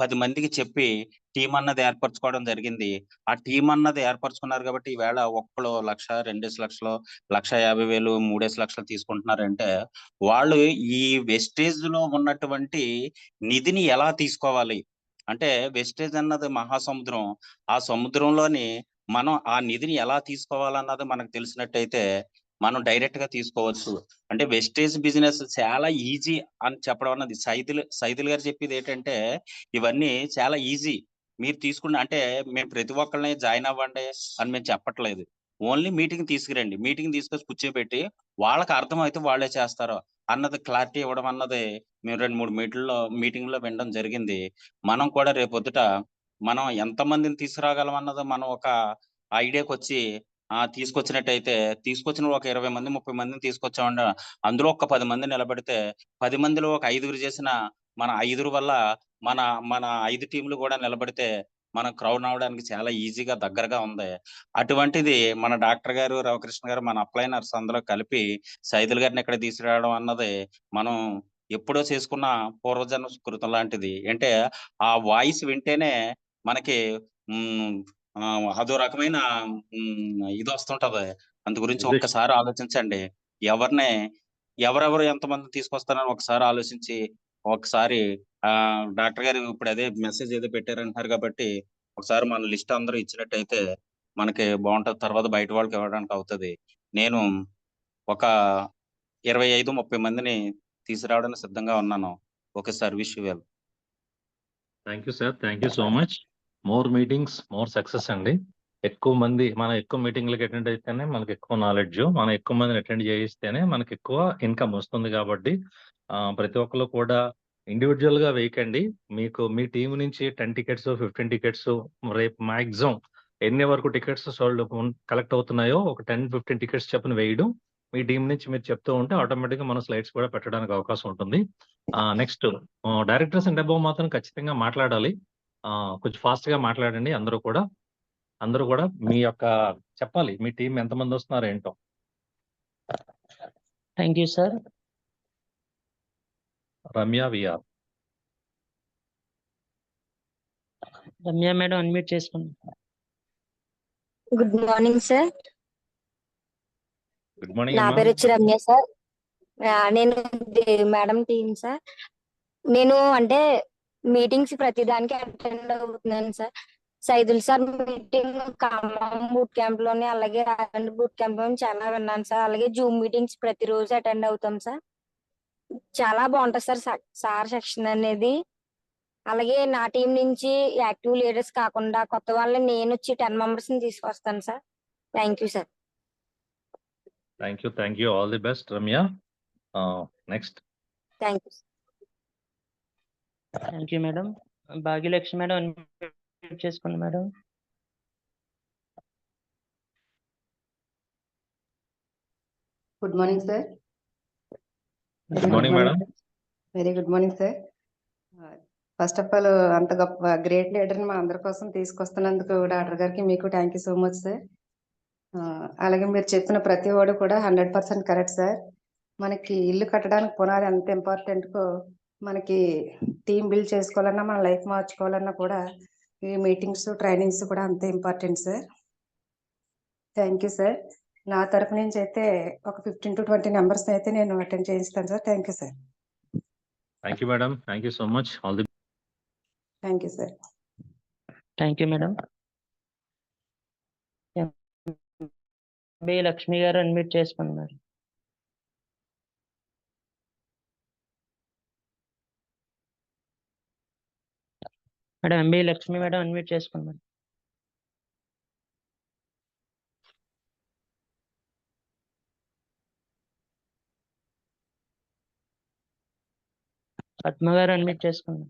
10 మందికి చెప్పి టీం అన్నది ఏర్పరచుకోవడం జరిగింది. ఆ టీం అన్నది ఏర్పరచుకున్నారు కాబట్టి ఈవేళ ఒక్కళ్ళు 1,00,000, 2,00,000, 1,50,000, 3,00,000 తీసుకుంటున్నారంటే వాళ్ళు ఈ వెస్టేజ్ లో ఉన్నటువంటి నిధిని ఎలా తీసుకోవాలి అంటే, వెస్టేజ్ అన్నది మహాసముద్రం. ఆ సముద్రంలోని మనం ఆ నిధిని ఎలా తీసుకోవాలన్నది మనకు తెలిసినట్టయితే మనం డైరెక్ట్ గా తీసుకోవచ్చు. అంటే వెస్టేజ్ బిజినెస్ చాలా ఈజీ అని చెప్పడం అన్నది సైదులు గారు చెప్పేది ఏంటంటే ఇవన్నీ చాలా ఈజీ. మీరు తీసుకున్న అంటే మేము ప్రతి ఒక్కరిని జాయిన్ అవ్వండి అని మేము చెప్పట్లేదు. ఓన్లీ మీటింగ్ తీసుకురండి. మీటింగ్ తీసుకొచ్చి కూర్చోబెట్టి వాళ్ళకి అర్థమైతే వాళ్ళే చేస్తారు అన్నది క్లారిటీ ఇవ్వడం అన్నది మేము 2, 3 మీటింగ్ లో వినడం జరిగింది. మనం కూడా రేపొద్దుట మనం ఎంతమందిని తీసుకురాగలం అన్నది మనం ఒక ఐడియాకి వచ్చి తీసుకొచ్చినట్టయితే తీసుకొచ్చిన ఒక 20 మంది, 30 మందిని తీసుకొచ్చామంటే అందులో ఒక 10 మంది నిలబడితే 10 మందిలో ఒక 5గురు చేసిన మన 5 వల్ల మన మన 5 టీంలు కూడా నిలబడితే మనం క్రౌడ్ అవడానికి చాలా ఈజీగా దగ్గరగా ఉంది. అటువంటిది మన డాక్టర్ గారు, రవికృష్ణ గారు, మన అప్లైనర్స్ అందరూ కలిపి సైదులు గారిని ఇక్కడ తీసుకురావడం అన్నది మనం ఎప్పుడో చేసుకున్న పూర్వజన్మ సుకృతం లాంటిది. అంటే ఆ వాయిస్ వింటేనే మనకి అదో రకమైన ఇది వస్తుంటది. అందు గురించి ఒక్కసారి ఆలోచించండి. ఎవరెవరు ఎంతమంది తీసుకొస్తారని ఒకసారి ఆలోచించి ఒకసారి డాక్టర్ గారు ఇప్పుడు అదే మెసేజ్ ఏదో పెట్టారంటున్నారు కాబట్టి ఒకసారి మన లిస్ట్ అందరూ ఇచ్చినట్టయితే మనకి బాగుంటది. తర్వాత బయట వాళ్ళకి ఇవ్వడానికి అవుతుంది. నేను ఒక 25-30 మందిని తీసుకురావడానికి సిద్ధంగా ఉన్నాను. Okay sir, wish you well. Thank you sir, thank you so much. More meetings, more success అండి. మనం ఎక్కువ మీటింగ్లకు అటెండ్ అయితేనే మనకి ఎక్కువ నాలెడ్జ్, మనం ఎక్కువ మందిని అటెండ్ చేయిస్తేనే మనకి ఎక్కువ ఇన్కమ్ వస్తుంది. కాబట్టి ప్రతి ఒక్కరు కూడా ఇండివిజువల్ గా వేయకండి. మీ టీం నుంచి 10 టికెట్స్, 15 టికెట్స్, రేపు మాక్సిమం ఎన్ని వరకు టికెట్స్ కలెక్ట్ అవుతున్నాయో ఒక 10-15 టికెట్స్ చెప్పని వేయడం. మీ టీం నుంచి మీరు చెప్తూ ఉంటే ఆటోమేటిక్ గా మన స్లైడ్స్ కూడా పెట్టడానికి అవకాశం ఉంటుంది. నెక్స్ట్ డైరెక్టర్స్ అండ్ అబౌవ్ మాత్రం ఖచ్చితంగా మాట్లాడాలి. కొంచెం ఫాస్ట్ గా మాట్లాడండి. అందరూ కూడా మీ యొక్క చెప్పాలి, మీ టీం ఎంతమంది వస్తున్నారు ఏంటో. Thank you sir. Ramya VR. Ramya madam unmute చేసుకోండి. Good morning sir. Good morning నా అమ్మా. పేరు వచ్చి రమ్య సార్. నేను మేడం టీం సార్. నేను అంటే మీటింగ్స్ ప్రతిదానికి అటెండ్ అవుతున్నాను సార్. Saidul sir meeting Khammam boot camp లోని, అలాగే రాజమండ్రి బూట్ క్యాంప్ లోని చాలా విన్నాను సార్. అలాగే జూమ్ మీటింగ్స్ ప్రతిరోజు అటెండ్ అవుతాం సార్. చాలా బాగుంటుంది సార్ సార్ సెక్షన్ అనేది. అలాగే నా టీం నుంచి యాక్టివ్ లీడర్స్ కాకుండా కొత్త వాళ్ళని నేను వచ్చి 10 మెంబర్స్ ని తీసుకొస్తాను sir. Thank you sir. Thank you. All the best Ramya. Next. Thank you. Thank you madam. Bhagyalakshmi madam unmute చేసుకోండి madam. Good morning sir. Good morning madam. Very good morning sir. First of all అంత గొప్ప great లీడర్ని మా అందరి కోసం తీసుకొస్తున్నందుకు doctor గారికి మీకు thank you so much sir. అలాగే మీరు చెప్పిన ప్రతి వాడు కూడా 100% కరెక్ట్ సార్. మనకి ఇల్లు కట్టడానికి పునాది ఎంత ఇంపార్టెంట్కో మనకి టీం బిల్డ్ చేసుకోవాలన్నా, మన లైఫ్ మార్చుకోవాలన్నా కూడా ఈ మీటింగ్స్, ట్రైనింగ్స్ కూడా అంతే important sir. Thank you sir. నా తరఫు నుంచి అయితే ఒక 15 to 20 మెంబర్స్ అయితే నేను అటెండ్ చేయిస్తాను sir. Thank you sir. Thank you madam. Thank you so much. All the thank you sir. Thank you madam. Lakshmi గారు అన్మ్యూట్ చేసుకోండి madam. Madam Lakshmi madam unmute చేసుకోండి మేడం. పద్మ గారు అన్మ్యూట్ చేసుకోండి.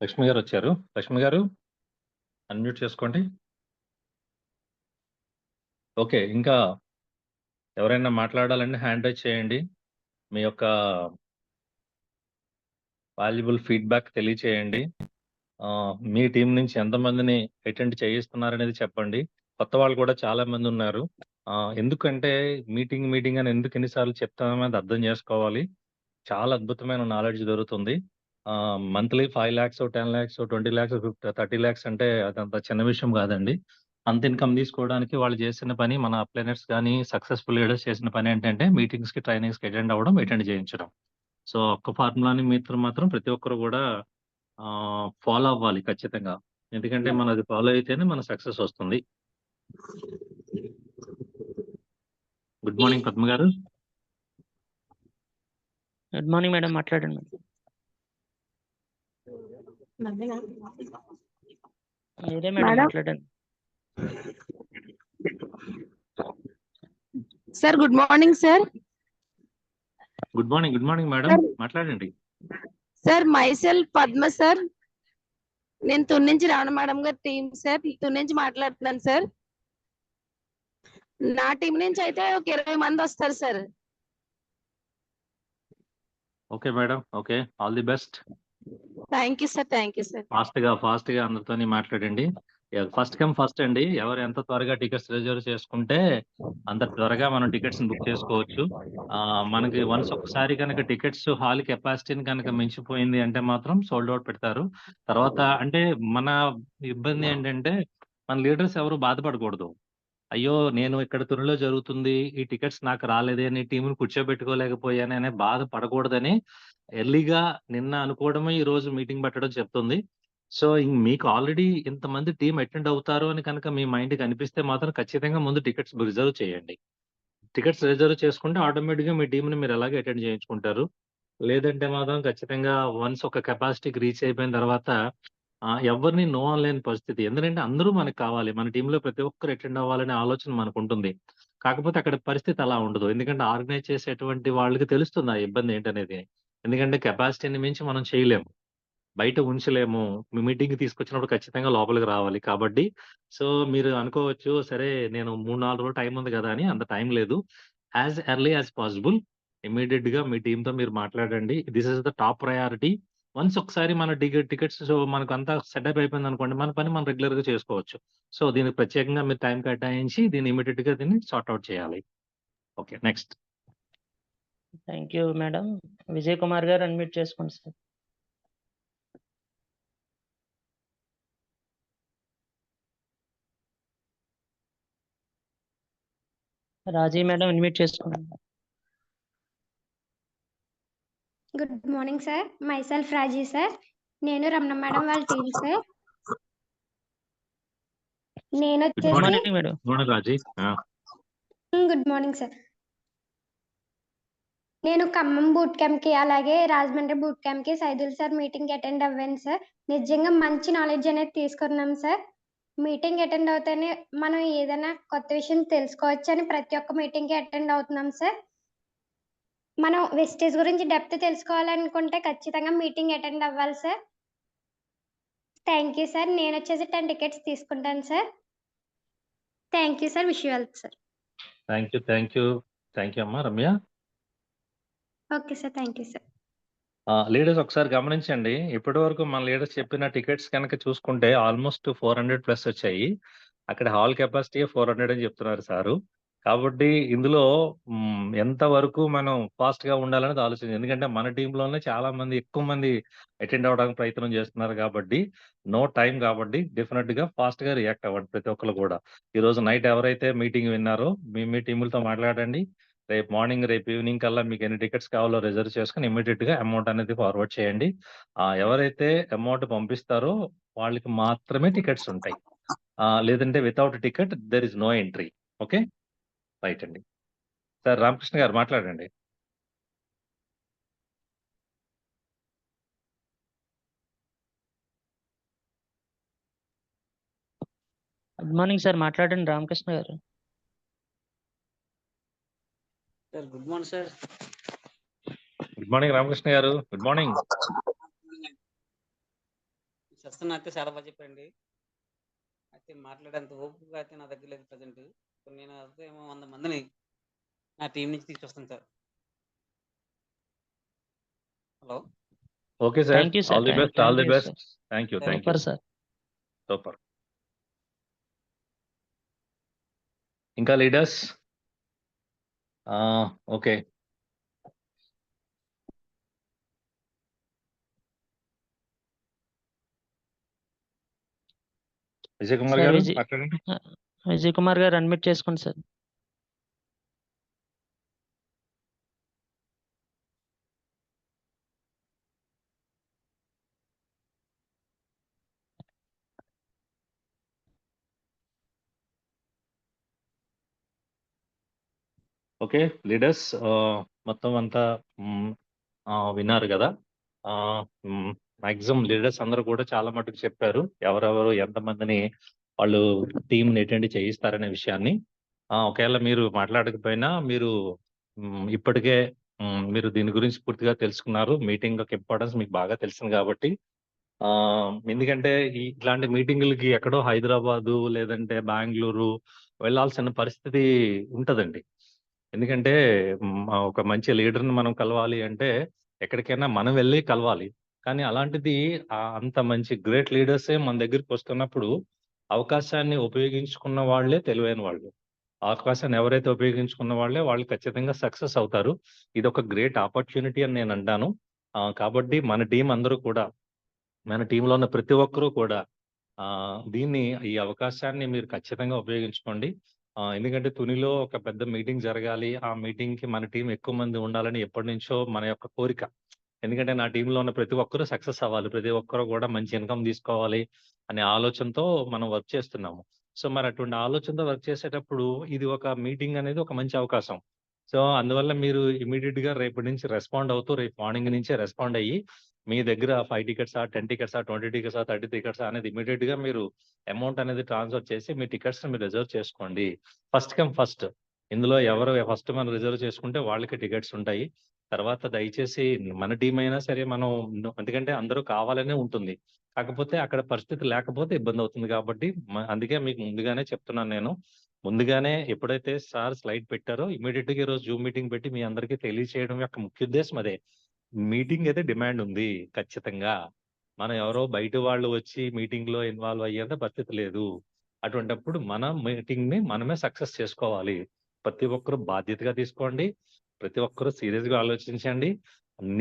లక్ష్మి గారు వచ్చారు. లక్ష్మి గారు. అన్మ్యూట్ చేసుకోండి. ఓకే, ఇంకా ఎవరైనా మాట్లాడాలంటే హ్యాండ్ రైజ్ చేయండి. మీ యొక్క వాల్యుబుల్ ఫీడ్బ్యాక్ తెలియచేయండి. మీ టీం నుంచి ఎంతమందిని అటెండ్ చేయిస్తున్నారనేది చెప్పండి. కొత్త వాళ్ళు కూడా చాలా మంది ఉన్నారు. ఎందుకంటే మీటింగ్ అని ఎందుకు ఎన్నిసార్లు చెప్తామనేది అర్థం చేసుకోవాలి. చాలా అద్భుతమైన నాలెడ్జ్ దొరుకుతుంది. Monthly 5 lakhs, 10 lakhs, 20 lakhs, 30 lakhs అంటే అదంత చిన్న విషయం కాదండి. అంత ఇన్కమ్ తీసుకోవడానికి వాళ్ళు చేసిన పని, మన అప్లైనర్స్ కానీ సక్సెస్ఫుల్ లీడర్స్ చేసిన పని ఏంటంటే మీటింగ్స్‌కి, ట్రైనింగ్స్‌కి అటెండ్ అవ్వడం, అటెండ్ చేయించడం. సో ఒక్క ఫార్ములాని మాత్రం ప్రతి ఒక్కరు కూడా ఫాలో అవ్వాలి ఖచ్చితంగా. ఎందుకంటే మనం అది ఫాలో అయితేనే మన సక్సెస్ వస్తుంది. గుడ్ మార్నింగ్ పద్మ గారు. గుడ్ మార్నింగ్ మేడం, మాట్లాడండి. మీరే మేడం మాట్లాడండి. Sir good morning sir. Good morning madam, మాట్లాడండి. సార్ మైసెల్ఫ్ పద్మ సార్, నేను తుని నుంచి రావణ మేడం గారి టీం సార్, తుని నుంచి మాట్లాడుతున్నాను సార్. నా టీం నుంచి అయితే ఒక 20 మంది వస్తారు sir. Okay madam, okay, all the best. Thank you sir, thank you sir. Fast గా అందరితోని మాట్లాడండి. ఫస్ట్ కమ్ ఫస్ట్ అండి. ఎవరు ఎంత త్వరగా టికెట్స్ రిజర్వ్ చేసుకుంటే అంత త్వరగా మనం టికెట్స్ బుక్ చేసుకోవచ్చు. మనకి వన్స్ ఒకసారి కనుక టికెట్స్ హాల్ కెపాసిటీని కనుక మించిపోయింది అంటే మాత్రం సోల్డ్ అవుట్ పెడతారు. తర్వాత అంటే మన ఇబ్బంది ఏంటంటే మన లీడర్స్ ఎవరు బాధపడకూడదు. అయ్యో నేను ఇక్కడ తునిలో జరుగుతుంది, ఈ టికెట్స్ నాకు రాలేదే, నీ టీంని కూర్చోబెట్టుకోలేకపోయాను అనే బాధ పడకూడదని ఎర్లీగా నిన్న అనుకోవడమే ఈ రోజు మీటింగ్ పెట్టడం చెప్తుంది. సో మీకు ఆల్రెడీ ఇంతమంది టీం అటెండ్ అవుతారు అని కనుక మీ మైండ్కి అనిపిస్తే మాత్రం ఖచ్చితంగా ముందు టికెట్స్ రిజర్వ్ చేయండి. టికెట్స్ రిజర్వ్ చేసుకుంటే ఆటోమేటిక్గా మీ టీంని మీరు ఎలాగే అటెండ్ చేయించుకుంటారు. లేదంటే మాత్రం ఖచ్చితంగా వన్స్ ఒక కెపాసిటీకి రీచ్ అయిపోయిన తర్వాత ఎవరిని నో అనలేని పరిస్థితి. ఎందుకంటే అందరూ మనకు కావాలి. మన టీంలో ప్రతి ఒక్కరు అటెండ్ అవ్వాలనే ఆలోచన మనకు ఉంటుంది. కాకపోతే అక్కడ పరిస్థితి అలా ఉండదు. ఎందుకంటే ఆర్గనైజ్ చేసేటువంటి వాళ్ళకి తెలుస్తుంది ఆ ఇబ్బంది ఏంటనేది. ఎందుకంటే కెపాసిటీని మించి మనం చేయలేము, బయట ఉంచలేము. మీ మీటింగ్‌కి తీసుకొచ్చినప్పుడు ఖచ్చితంగా లోపలికి రావాలి. కాబట్టి సో మీరు అనుకోవచ్చు, సరే నేను 3, 4 రోజులు టైం ఉంది కదా అని. అంత టైం లేదు. యాజ్ ఎర్లీ యాజ్ పాసిబుల్ ఇమ్మీడియేట్‌గా మీ టీమ్‌తో మీరు మాట్లాడండి. This is the top priority. Once ఒకసారి మన టికెట్స్ మనకంతా సెటప్ అయిపోయిందనుకోండి, మన పని మనం రెగ్యులర్‌గా చేసుకోవచ్చు. సో దీనికి ప్రత్యేకంగా మీరు టైం కేటాయించి దీన్ని ఇమ్మీడియేట్‌గా సార్ట్ ఔట్ చేయాలి. Okay, next. Thank you madam. Vijay Kumar garu unmute చేసుకోండి సార్. రాజీ మేడం అన్మ్యూట్ చేసుకోండి. Good morning sir, myself Raji sir. నేను రమణ మేడం వాళ్ళ టీం సార్. నేను good morning madam. Raji. Good morning sir. నేను ఖమ్మం బూట్ క్యాంప్ కి అలాగే రాజమండ్రి బూట్ క్యాంప్ కి సైదుల్ సార్ మీటింగ్ అటెండ్ అవ్వాను సార్. నిజంగా మంచి నాలెడ్జ్ అనేది తీసుకున్నాం సార్. మీటింగ్ అటెండ్ అవుతేనే మనం ఏదైనా కొత్త విషయం తెలుసుకోవచ్చు అని ప్రతి ఒక్క మీటింగ్ కి అటెండ్ అవుతున్నాం సార్. మనం వెస్టేజ్ గురించి డెప్త్ తెలుసుకోవాలనుకుంటే ఖచ్చితంగా మీటింగ్ అటెండ్ అవ్వాలి సార్. Thank you sir. నేను వచ్చేసి 10 టికెట్స్ తీసుకుంటాను sir. Thank you sir. Wish you well sir. Thank you అమ్మా. Ramya. Okay sir, thank you sir. Leaders ఒకసారి గమనించండి. ఇప్పటి వరకు మన లీడర్స్ చెప్పిన టికెట్స్ కనుక చూసుకుంటే ఆల్మోస్ట్ 400+ వచ్చాయి. అక్కడ హాల్ కెపాసిటీ 400 అని చెప్తున్నారు సారు. కాబట్టి ఇందులో ఎంత వరకు మనం ఫాస్ట్ గా ఉండాలనేది ఆలోచించాలి. ఎందుకంటే మన టీంలోనే చాలా మంది, ఎక్కువ మంది అటెండ్ అవ్వడానికి ప్రయత్నం చేస్తున్నారు. కాబట్టి నో టైం. కాబట్టి డెఫినెట్ గా ఫాస్ట్ గా రియాక్ట్ అవ్వండి ప్రతి ఒక్కరు కూడా. ఈ రోజు నైట్ ఎవరైతే మీటింగ్ విన్నారో మీ టీములతో మాట్లాడండి. రేపు మార్నింగ్, రేపు ఈవినింగ్ కల్లా మీకు ఎన్ని టికెట్స్ కావాలో రిజర్వ్ చేసుకుని ఇమీడియట్ గా అమౌంట్ అనేది ఫార్వర్డ్ చేయండి. ఎవరైతే అమౌంట్ పంపిస్తారో వాళ్ళకి మాత్రమే టికెట్స్ ఉంటాయి. లేదంటే without ticket there is no entry. Okay, right అండి. సార్ రామకృష్ణ గారు మాట్లాడండి. గుడ్ మార్నింగ్ సార్, మాట్లాడండి Ramakrishna garu. Sir good morning sir. Good morning Ramakrishna garu. Good morning. Session అయితే చాలా బాగా చెప్పండి. అయితే మాట్లాడేంత ఓపిక అయితే నా దగ్గర లేదు ప్రజెంట్. నేను అయితే ఏమో 100 మందిని నా టీం నుంచి తీసుకొస్తాను sir. Hello. Okay sir. Thank you sir. All the best. All the thank you best. Sir. Thank you. Super sir. Super. ఇంకా leaders? Okay. Vijay Kumar sir garu మాట్లాడండి. విజయ్ కుమార్ గారు అడ్మిట్ చేసుకోండి సార్. ఓకే లీడర్స్, మొత్తం అంతా విన్నారు కదా. మాక్సిమం లీడర్స్ అందరూ కూడా చాలా మటుకు చెప్పారు ఎవరెవరు ఎంతమందిని వాళ్ళు టీంని అటెండ్ చేయిస్తారనే విషయాన్ని. ఒకవేళ మీరు మాట్లాడకపోయినా మీరు ఇప్పటికే మీరు దీని గురించి పూర్తిగా తెలుసుకున్నారు. మీటింగ్ యొక్క ఇంపార్టెన్స్ మీకు బాగా తెలిసింది కాబట్టి, ఎందుకంటే ఇట్లాంటి మీటింగులకి ఎక్కడో హైదరాబాదు లేదంటే బెంగళూరు వెళ్ళాల్సిన పరిస్థితి ఉంటదండి. ఎందుకంటే ఒక మంచి లీడర్ని మనం కలవాలి అంటే ఎక్కడికైనా మనం వెళ్ళి కలవాలి. కానీ అలాంటిది అంత మంచి గ్రేట్ లీడర్సే మన దగ్గరికి వస్తున్నప్పుడు అవకాశాన్ని ఉపయోగించుకున్న వాళ్ళే తెలివైన వాళ్ళు. అవకాశాన్ని ఎవరైతే ఉపయోగించుకున్న వాళ్ళే వాళ్ళు ఖచ్చితంగా సక్సెస్ అవుతారు. ఇది ఒక గ్రేట్ ఆపర్చునిటీ అని నేను అంటాను. కాబట్టి మన టీం అందరూ కూడా, మన టీంలో ఉన్న ప్రతి ఒక్కరూ కూడా ఈ అవకాశాన్ని మీరు ఖచ్చితంగా ఉపయోగించుకోండి. ఎందుకంటే తునిలో ఒక పెద్ద మీటింగ్ జరగాలి. ఆ మీటింగ్ కి మన టీం ఎక్కువ మంది ఉండాలని ఎప్పటి నుంచో మన యొక్క కోరిక. ఎందుకంటే నా టీంలో ఉన్న ప్రతి ఒక్కరూ సక్సెస్ అవ్వాలి. ప్రతి ఒక్కరు కూడా మంచి ఇన్కమ్ తీసుకోవాలి అనే ఆలోచనతో మనం వర్క్ చేస్తున్నాము. సో మరి అటువంటి ఆలోచనతో వర్క్ చేసేటప్పుడు ఇది ఒక మీటింగ్ అనేది ఒక మంచి అవకాశం. సో అందువల్ల మీరు ఇమీడియట్ గా రేపటి నుంచి రెస్పాండ్ అవుతూ రేపు మార్నింగ్ నుంచే రెస్పాండ్ అయ్యి మీ దగ్గర 5 టికెట్సా, 10 టికెట్సా, 20 టికెట్సా, 30 టికెట్సా అనేది ఇమీడియట్ గా మీరు అమౌంట్ అనేది ట్రాన్స్ఫర్ చేసి మీ టికెట్స్ మీరు రిజర్వ్ చేసుకోండి. First come first. ఇందులో ఎవరు ఫస్ట్ మనం రిజర్వ్ చేసుకుంటే వాళ్ళకి టికెట్స్ ఉంటాయి. తర్వాత దయచేసి మన టీం అయినా సరే మనం, ఎందుకంటే అందరూ కావాలనే ఉంటుంది. కాకపోతే అక్కడ పరిస్థితి లేకపోతే ఇబ్బంది అవుతుంది కాబట్టి అందుకే మీకు ముందుగానే చెప్తున్నాను నేను. ముందుగానే ఎప్పుడైతే సార్ స్లైడ్ పెట్టారో ఇమీడియట్ గా ఈరోజు జూమ్ మీటింగ్ పెట్టి మీ అందరికీ తెలియచేయడం యొక్క ముఖ్య ఉద్దేశం అదే. మీటింగ్ అయితే డిమాండ్ ఉంది ఖచ్చితంగా. మనం ఎవరో బయట వాళ్ళు వచ్చి మీటింగ్ లో ఇన్వాల్వ్ అయ్యేంత పరిస్థితి లేదు. అటువంటిప్పుడు మన మీటింగ్ ని మనమే సక్సెస్ చేసుకోవాలి. ప్రతి ఒక్కరు బాధ్యతగా తీసుకోండి. ప్రతి ఒక్కరు సీరియస్ గా ఆలోచించండి.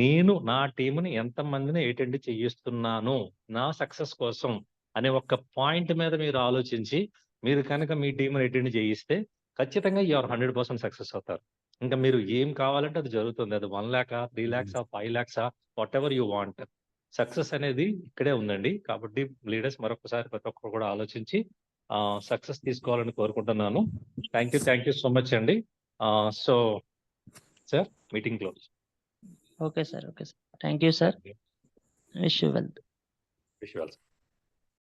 నేను నా టీంని ఎంతమందిని అటెండ్ చేయిస్తున్నాను నా సక్సెస్ కోసం అనే ఒక పాయింట్ మీద మీరు ఆలోచించి మీరు కనుక మీ టీంని అటెండ్ చేయిస్తే ఖచ్చితంగా యూఆర్ 100% సక్సెస్ అవుతారు. ఇంకా మీరు ఏం కావాలంటే అది జరుగుతుంది. అది 1 lakh, 3 lakhs, 5 lakhs, what ever you want. Success అనేది ఇక్కడే ఉందండి. కాబట్టి లీడర్స్ మరొకసారి ప్రతి ఒక్కరు కూడా ఆలోచించి సక్సెస్ తీసుకోవాలని కోరుకుంటున్నాను. థ్యాంక్ యూ సో మచ్ అండి. So sir meeting close. Okay sir. Thank you sir. Wish you well. Wish you well.